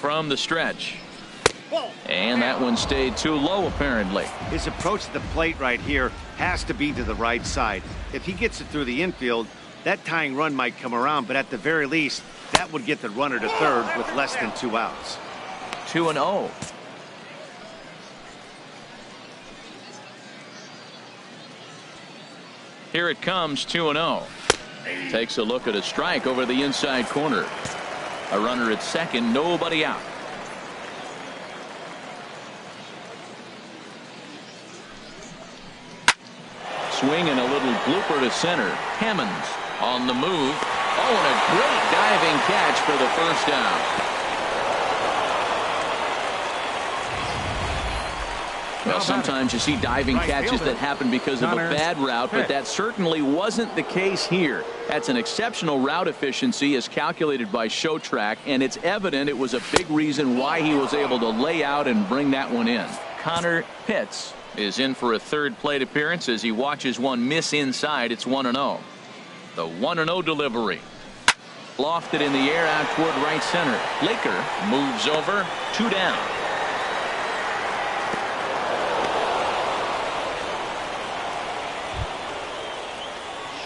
From the stretch, and that one stayed too low apparently. His approach to the plate right here has to be to the right side. If he gets it through the infield, that tying run might come around, but at the very least that would get the runner to third with less than 2 outs. 2-0. Here it comes. 2-0. Takes a look at a strike over the inside corner. A runner at second, nobody out. Swing and a little blooper to center. Hammonds on the move. Oh, and a great diving catch for the first down. Well, sometimes you see diving catches that happen because of a bad route, but that certainly wasn't the case here. That's an exceptional route efficiency as calculated by ShowTrack, and it's evident it was a big reason why he was able to lay out and bring that one in. Connor Pitts is in for a third plate appearance as he watches one miss inside. It's 1-0. The 1-0 delivery. Lofted in the air out toward right center. Laker moves over. 2 down.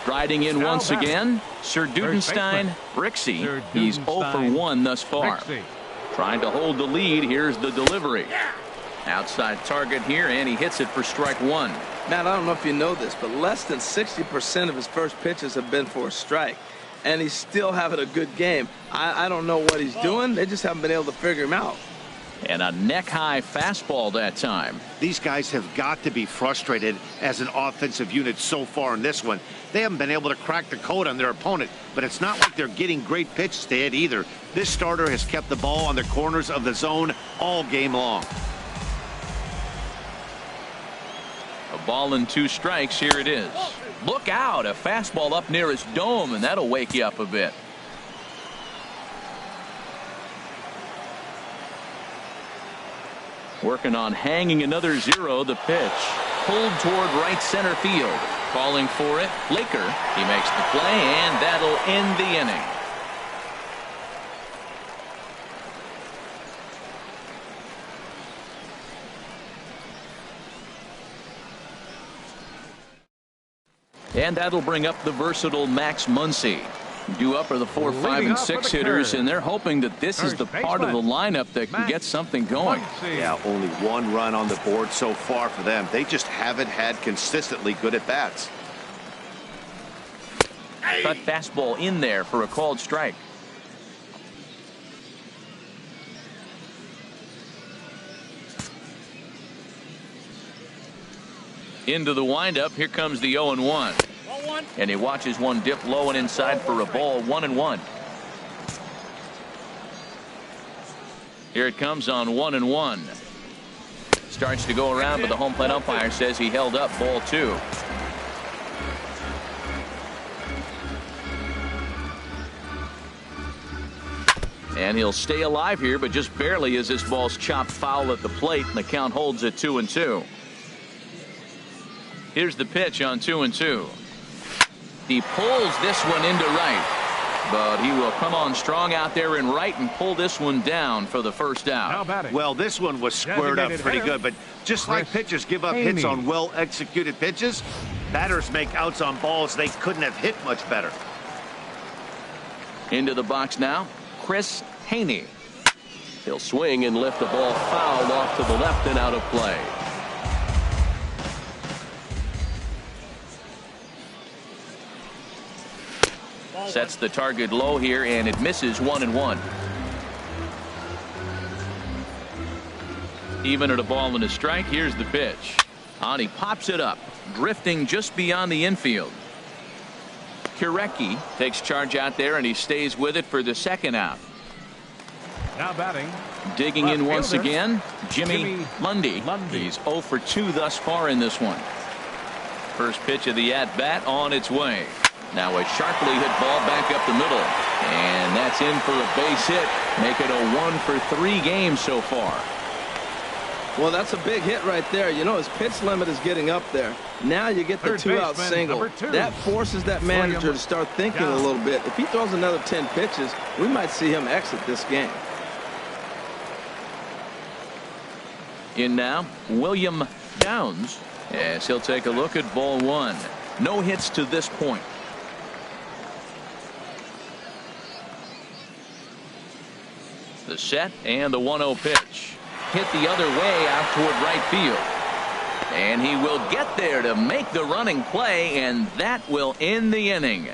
Striding in once again, Sir Dudenstein Rixey. He's 0 for 1 thus far. Trying to hold the lead. Here's the delivery. Outside target here, and he hits it for strike 1. Matt, I don't know if you know this, but less than 60% of his first pitches have been for a strike. And he's still having a good game. I don't know what he's doing. They just haven't been able to figure him out. And a neck-high fastball that time. These guys have got to be frustrated as an offensive unit so far in this one. They haven't been able to crack the code on their opponent, but it's not like they're getting great pitches to hit either. This starter has kept the ball on the corners of the zone all game long. A ball and 2 strikes. Here it is. Look out, a fastball up near his dome, and that'll wake you up a bit. Working on hanging another 0. The pitch pulled toward right center field. Calling for it, Laker. He makes the play, and that'll end the inning. And that'll bring up the versatile Max Muncy. Due up are the 4, 5, and 6 hitters, and they're hoping that this is the part of the lineup that can get something going. Yeah, only 1 run on the board so far for them. They just haven't had consistently good at bats. Cut fastball in there for a called strike. Into the windup. Here comes the 0-1. And he watches one dip low and inside for a ball. 1-1. Here it comes on 1-1. Starts to go around, but the home plate umpire says he held up. Ball 2. And he'll stay alive here, but just barely as this ball's chopped foul at the plate, and the count holds at 2-2. Here's the pitch on 2-2. He pulls this one into right, but he will come on strong out there in right and pull this one down for the first out. Well, this one was squared up pretty good, but just like pitchers give up hits on well-executed pitches, batters make outs on balls they couldn't have hit much better. Into the box now, Chris Haney. He'll swing and lift the ball foul off to the left and out of play. Sets the target low here, and it misses. 1-1. Even at a ball and a strike. Here's the pitch. And he pops it up, drifting just beyond the infield. Kirecki takes charge out there, and he stays with it for the second out. Now batting. Digging in once again, Jimmy Lundy. He's 0 for 2 thus far in this one. First pitch of the at-bat on its way. Now a sharply hit ball back up the middle, and that's in for a base hit. Make it a 1 for 3 game so far. Well, that's a big hit right there. You know, his pitch limit is getting up there. Now you get the 2-out single. That forces that manager to start thinking a little bit. If he throws another 10 pitches, we might see him exit this game. In now, William Downs, as he'll take a look at ball 1. No hits to this point. The set and the 1-0 pitch. Hit the other way out toward right field. And he will get there to make the running play, and that will end the inning.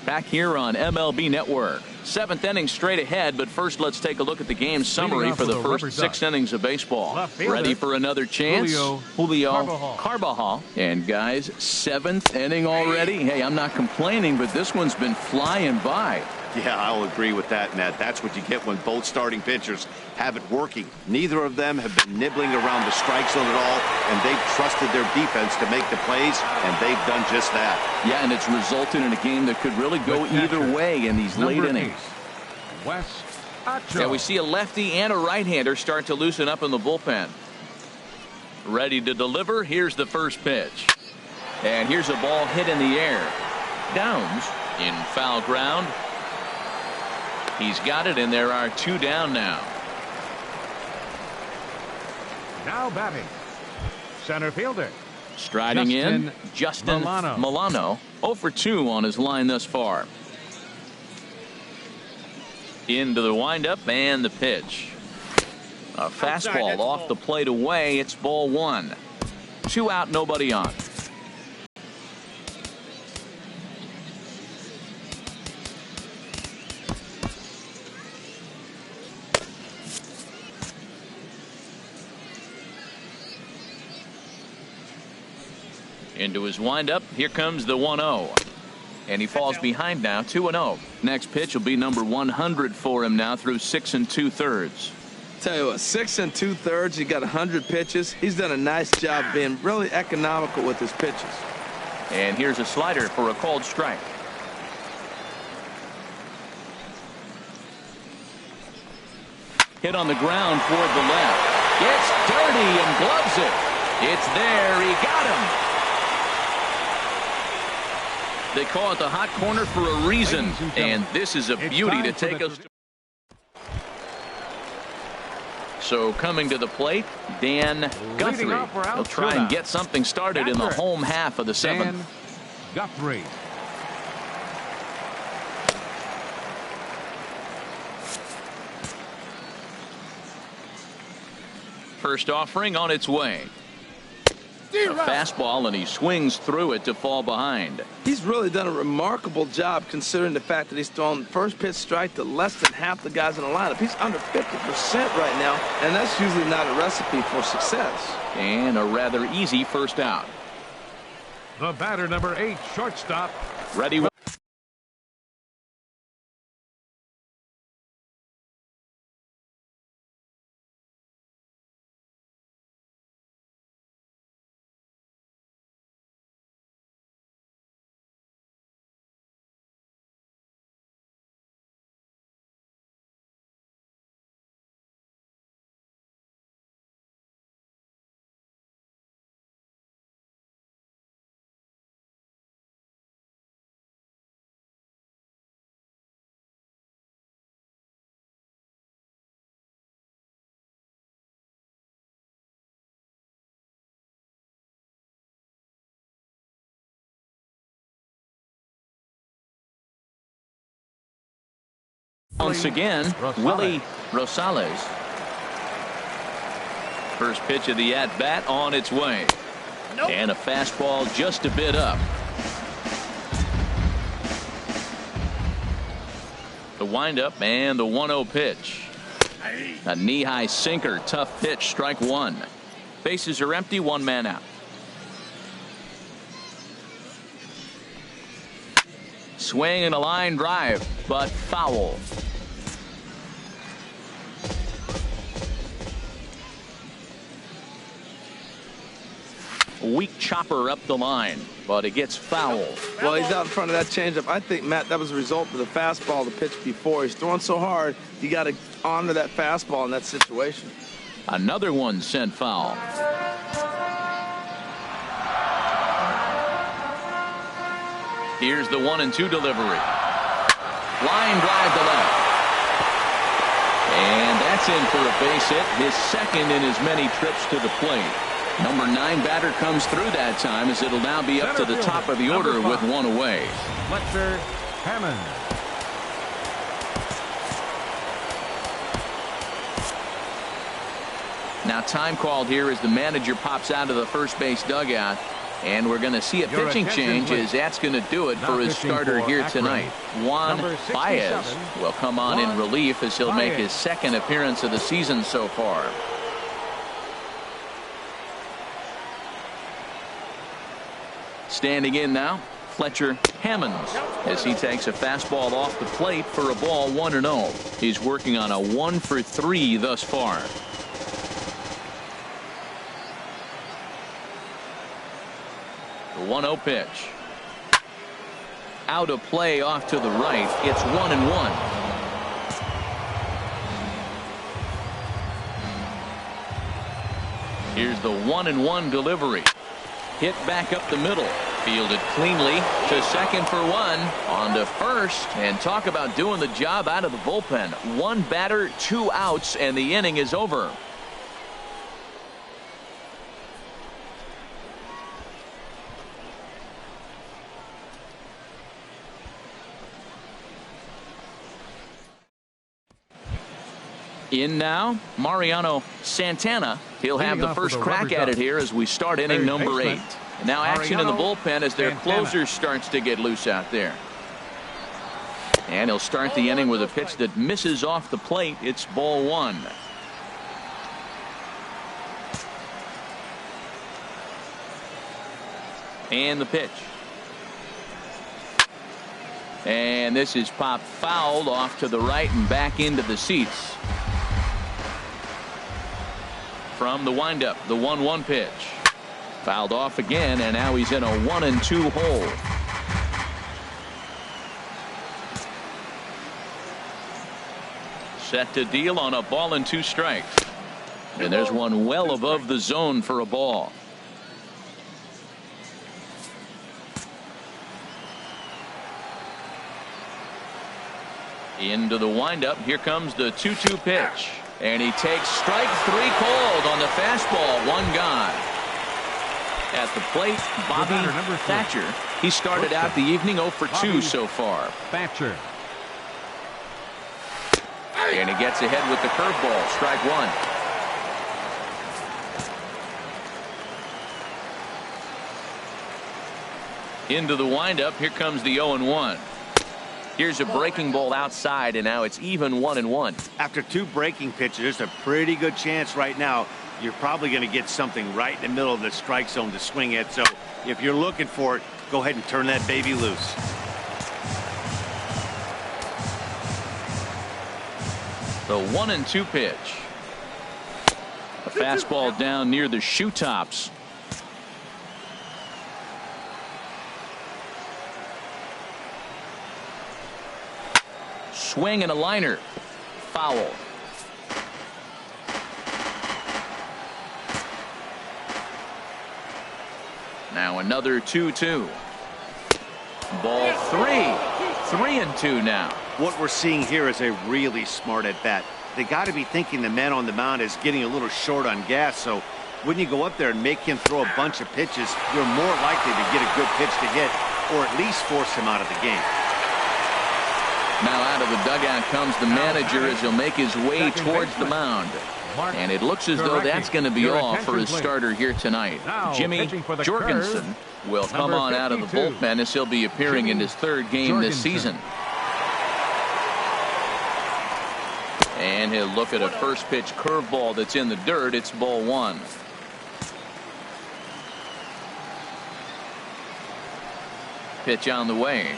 Back here on MLB Network. 7th inning straight ahead, but first let's take a look at the game summary for the first 6 innings of baseball. Ready for another chance? Julio Carbajal. And guys, 7th inning already. Hey, I'm not complaining, but this one's been flying by. Yeah, I'll agree with that, Ned. That's what you get when both starting pitchers have it working. Neither of them have been nibbling around the strike zone at all, and they've trusted their defense to make the plays, and they've done just that. Yeah, and it's resulted in a game that could really go either way in these late innings. Wes Acho. Yeah, we see a lefty and a right-hander start to loosen up in the bullpen. Ready to deliver. Here's the first pitch. And here's a ball hit in the air. Downs in foul ground. He's got it, and there are 2 down now. Now batting. Center fielder. Striding in, Justin Milano. 0 for 2 on his line thus far. Into the windup and the pitch. A fastball off the plate away. It's ball 1. 2 out, nobody on. Into his windup. Here comes the 1-0. And he falls behind now, 2-0. Next pitch will be number 100 for him now through 6 2/3. Tell you what, 6 2/3. He got 100 pitches. He's done a nice job being really economical with his pitches. And here's a slider for a called strike. Hit on the ground toward the left. Gets dirty and gloves it. It's there. He got him. They call it the hot corner for a reason, and this is a beauty to take us. So coming to the plate, Dan Guthrie. He'll try and get something started in the home half of the 7th. Dan Guthrie. First offering on its way. A fastball, and he swings through it to fall behind. He's really done a remarkable job considering the fact that he's thrown first pitch strike to less than half the guys in the lineup. He's under 50% right now, and that's usually not a recipe for success. And a rather easy first out. The batter, number 8, shortstop. Ready. Once again, Willie Rosales. First pitch of the at-bat on its way. Nope. And a fastball just a bit up. The windup and the 1-0 pitch. A knee-high sinker, tough pitch, strike 1. Bases are empty, 1 man out. Swing and a line drive, but foul. Weak chopper up the line, but it gets foul. Well, he's out in front of that changeup. I think, Matt, that was a result of the fastball the pitch before. He's throwing so hard, you got to honor that fastball in that situation. Another one sent foul. Here's the 1-2 delivery. Line drive to left. And that's in for a base hit, his second in as many trips to the plate. Number 9 batter comes through that time, as it'll now be up to the top of the order with 1 away. Fletcher Hammond. Now time called here as the manager pops out of the first base dugout. And we're going to see a pitching change, as that's going to do it for his starter here tonight. Juan Baez will come on in relief as he'll make his second appearance of the season so far. Standing in now, Fletcher Hammonds, as he takes a fastball off the plate for a ball 1-0. He's working on a 1 for 3 thus far. The 1-0 pitch. Out of play off to the right. It's 1-1. Here's the 1-1 delivery. Hit back up the middle. Fielded cleanly to second for one. On to first. And talk about doing the job out of the bullpen. One batter, 2 outs, and the inning is over. In now, Mariano Santana. He'll have the first crack at it here as we start inning number 8. Now action in the bullpen as their closer starts to get loose out there. And he'll start the inning with a pitch that misses off the plate. It's ball 1. And the pitch. And this is popped fouled off to the right and back into the seats. From the windup, the 1-1 pitch. Fouled off again, and now he's in a 1-2 hole. Set to deal on a ball and 2 strikes. And there's one well above the zone for a ball. Into the windup. Here comes the 2-2 pitch. And he takes strike 3 called on the fastball. 1 gone. At the plate, Bobby Thatcher. He started out the evening 0 for 2 so far. Thatcher. And he gets ahead with the curveball. Strike 1. Into the windup. Here comes the 0-1. Here's a breaking ball outside, and now it's even 1-1. After 2 breaking pitches, there's a pretty good chance right now you're probably going to get something right in the middle of the strike zone to swing at. So if you're looking for it, go ahead and turn that baby loose. The 1-2 pitch. A fastball down near the shoe tops. Swing and a liner. Foul. Now another 2-2. Ball 3. 3-2 now. What we're seeing here is a really smart at bat. They got to be thinking the man on the mound is getting a little short on gas. So when you go up there and make him throw a bunch of pitches, you're more likely to get a good pitch to hit or at least force him out of the game. Now out of the dugout comes the manager as he'll make his way towards the mound. And it looks as though that's going to be all for his starter here tonight. Jimmy Jorgensen will come on out of the bullpen as he'll be appearing in his 3rd game this season. And he'll look at a first pitch curveball that's in the dirt. It's ball 1. Pitch on the way.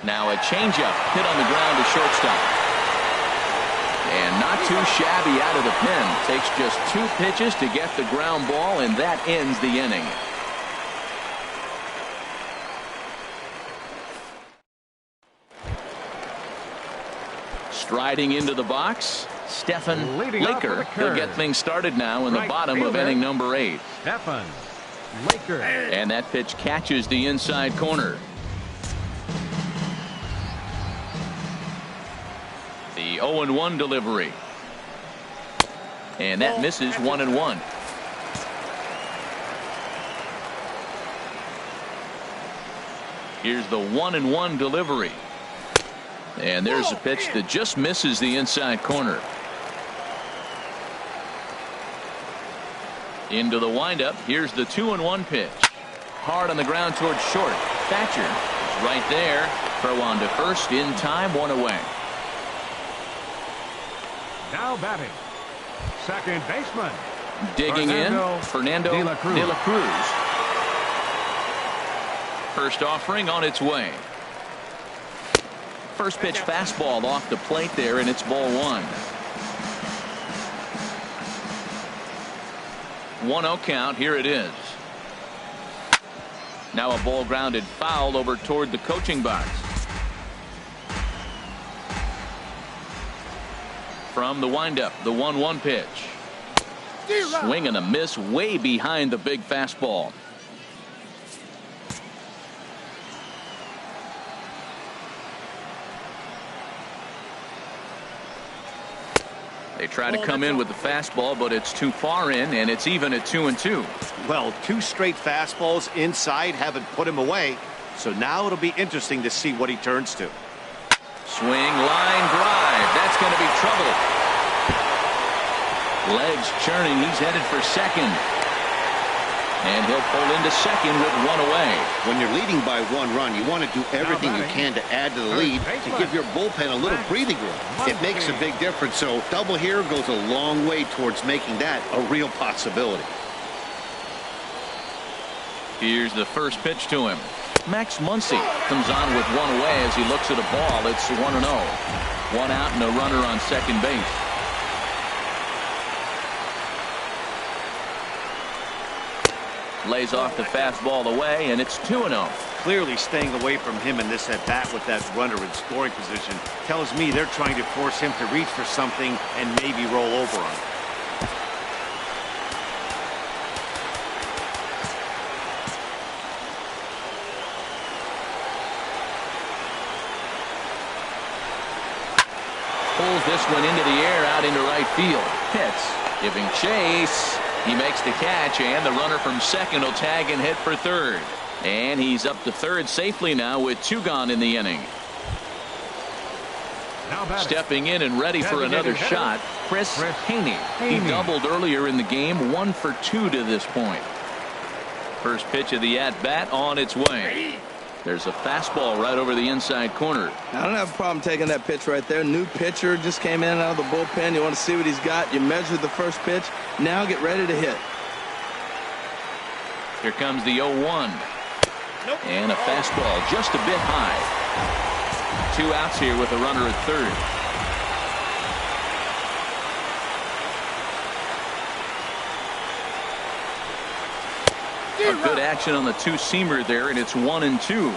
Now a changeup hit on the ground to shortstop. And not too shabby out of the pen. Takes just 2 pitches to get the ground ball, and that ends the inning. Striding into the box, Stephen Laker. He'll get things started now in the bottom of inning number 8. Stephen Laker. And that pitch catches the inside corner. The 0-1 delivery. And that misses 1-1. Here's the 1-1 delivery. And there's a pitch that just misses the inside corner. Into the windup. Here's the 2-1 pitch. Hard on the ground towards short. Thatcher is right there. Throw on to first in time. 1 away. Now batting, second baseman. Digging in, Fernando de la Cruz. First offering on its way. First pitch fastball off the plate there, and it's ball 1. 1-0 count. Here it is. Now a ball grounded foul over toward the coaching box. From the windup, the 1-1 pitch. Swing and a miss way behind the big fastball. They try to come in with the fastball, but it's too far in, and it's even at 2-2. Well, 2 straight fastballs inside haven't put him away. So now it'll be interesting to see what he turns to. Swing, line drive. That's going to be trouble. Legs churning. He's headed for second. And he'll pull into second with 1 away. When you're leading by 1 run, you want to do everything you can to add to the lead to give your bullpen a little breathing room. It makes a big difference. So double here goes a long way towards making that a real possibility. Here's the first pitch to him. Max Muncy comes on with 1 away as he looks at a ball. It's 1-0. 1 out and a runner on second base. Lays off the fastball away, and it's 2-0. Clearly staying away from him in this at-bat with that runner in scoring position tells me they're trying to force him to reach for something and maybe roll over on it. Pulls this one into the air out into right field. Hits. Giving chase. He makes the catch, and the runner from second will tag and hit for third. And he's up to third safely now with 2 gone in the inning. Stepping in and ready for another shot, Chris Haney. He doubled earlier in the game, 1 for 2 to this point. First pitch of the at-bat on its way. There's a fastball right over the inside corner. I don't have a problem taking that pitch right there. New pitcher just came in out of the bullpen. You want to see what he's got. You measure the first pitch. Now get ready to hit. Here comes the 0-1. And a fastball just a bit high. 2 outs here with a runner at third. A good action on the 2-seamer there, and it's 1-2.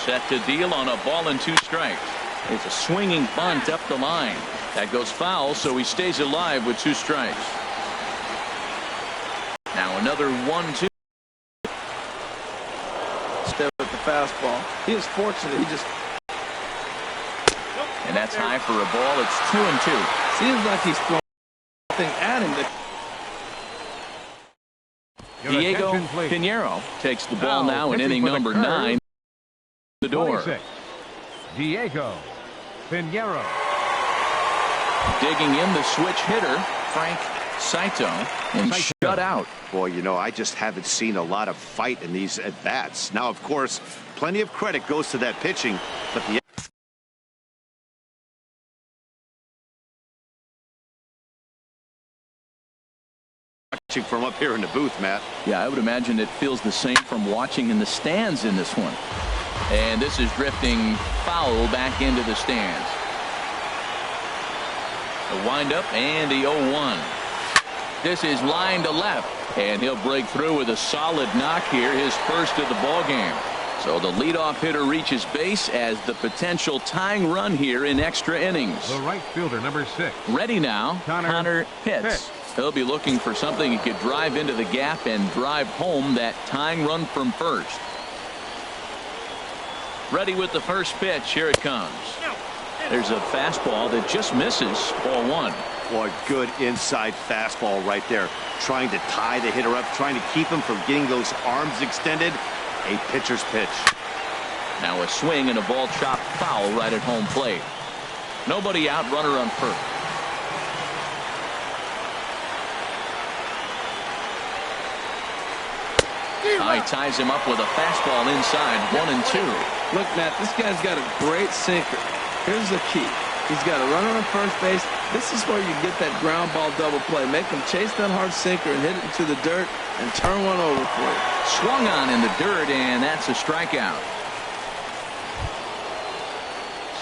Set to deal on a ball and 2 strikes. It's a swinging bunt up the line. That goes foul, so he stays alive with 2 strikes. Now another 1-2. Step with the fastball. He is fortunate. He just. And that's high for a ball. It's 2-2. Seems like he's throwing something at him. Diego Pinheiro takes the ball now in inning number 9. The door. 26. Diego Pinheiro. Digging in the switch hitter, Frank Saito, and shut out. Boy, you know, I just haven't seen a lot of fight in these at-bats. Now, of course, plenty of credit goes to that pitching, but the watching from up here in the booth, Matt. Yeah, I would imagine it feels the same from watching in the stands in this one. And this is drifting foul back into the stands. The windup and the 0-1. This is line to left, and he'll break through with a solid knock here, his first of the ball game. So the leadoff hitter reaches base as the potential tying run here in extra innings. The right fielder, number 6. Ready now, Connor Pitts. He'll be looking for something he could drive into the gap and drive home that tying run from first. Ready with the first pitch. Here it comes. There's a fastball that just misses. Ball 1. Boy, good inside fastball right there. Trying to tie the hitter up, trying to keep him from getting those arms extended. A pitcher's pitch. Now a swing and a ball chopped foul right at home plate. Nobody out, runner on first. He ties him up with a fastball inside, 1-2. Look, Matt, this guy's got a great sinker. Here's the key. He's got a runner on first base. This is where you get that ground ball double play. Make him chase that hard sinker and hit it into the dirt and turn one over for you. Swung on in the dirt, and that's a strikeout.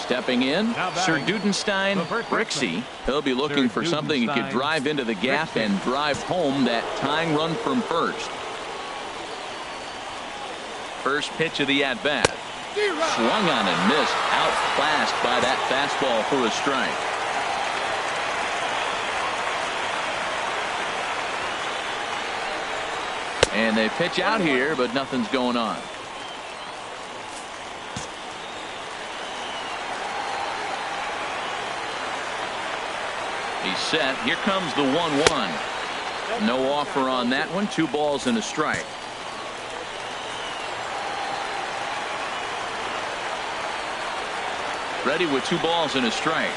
Stepping in, Sir Dudenstein Brixey. He'll be looking for something he could drive into the gap and drive home that tying run from first. First pitch of the at-bat. Swung on and missed. Outclassed by that fastball for a strike. And they pitch out here, but nothing's going on. He's set. Here comes the 1-1. No offer on that one. 2 balls and a strike. Ready with 2 balls and a strike.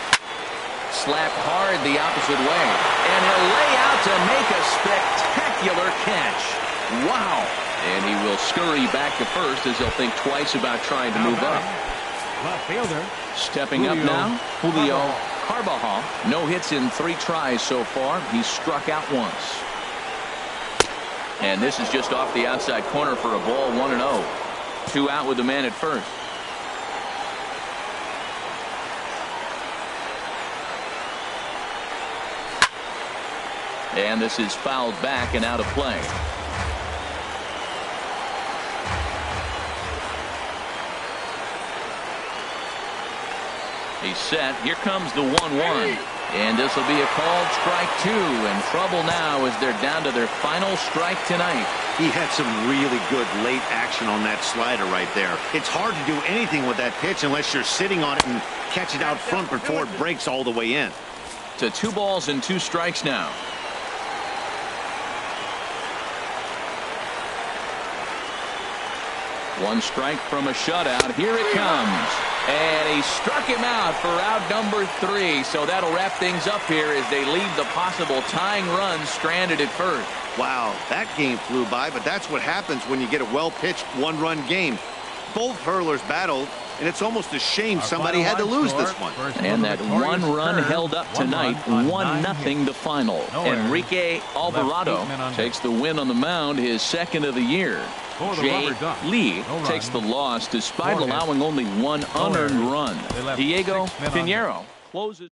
Slapped hard the opposite way. And he'll lay out to make a spectacular catch. Wow. And he will scurry back to first as he'll think twice about trying to move up. Left fielder. Stepping up now, Julio Carbajal. No hits in 3 tries so far. He's struck out once. And this is just off the outside corner for a ball, 1-0. 2 out with the man at first. And this is fouled back and out of play. He's set. Here comes the 1-1. And this will be a called strike 2. And trouble now as they're down to their final strike tonight. He had some really good late action on that slider right there. It's hard to do anything with that pitch unless you're sitting on it and catch it out front before it breaks all the way in. To 2 balls and 2 strikes now. One strike from a shutout. Here it comes. And he struck him out for out number 3. So that'll wrap things up here as they leave the possible tying run stranded at first. Wow, that game flew by, but that's what happens when you get a well-pitched 1-run game. Both hurlers battled, and it's almost a shame somebody had to lose this one. And that 1 run held up tonight, 1-0 the final. Enrique Alvarado takes the win on the mound, his 2nd of the year. Jay Lee takes the loss despite allowing only 1 unearned run. Diego Pinheiro closes.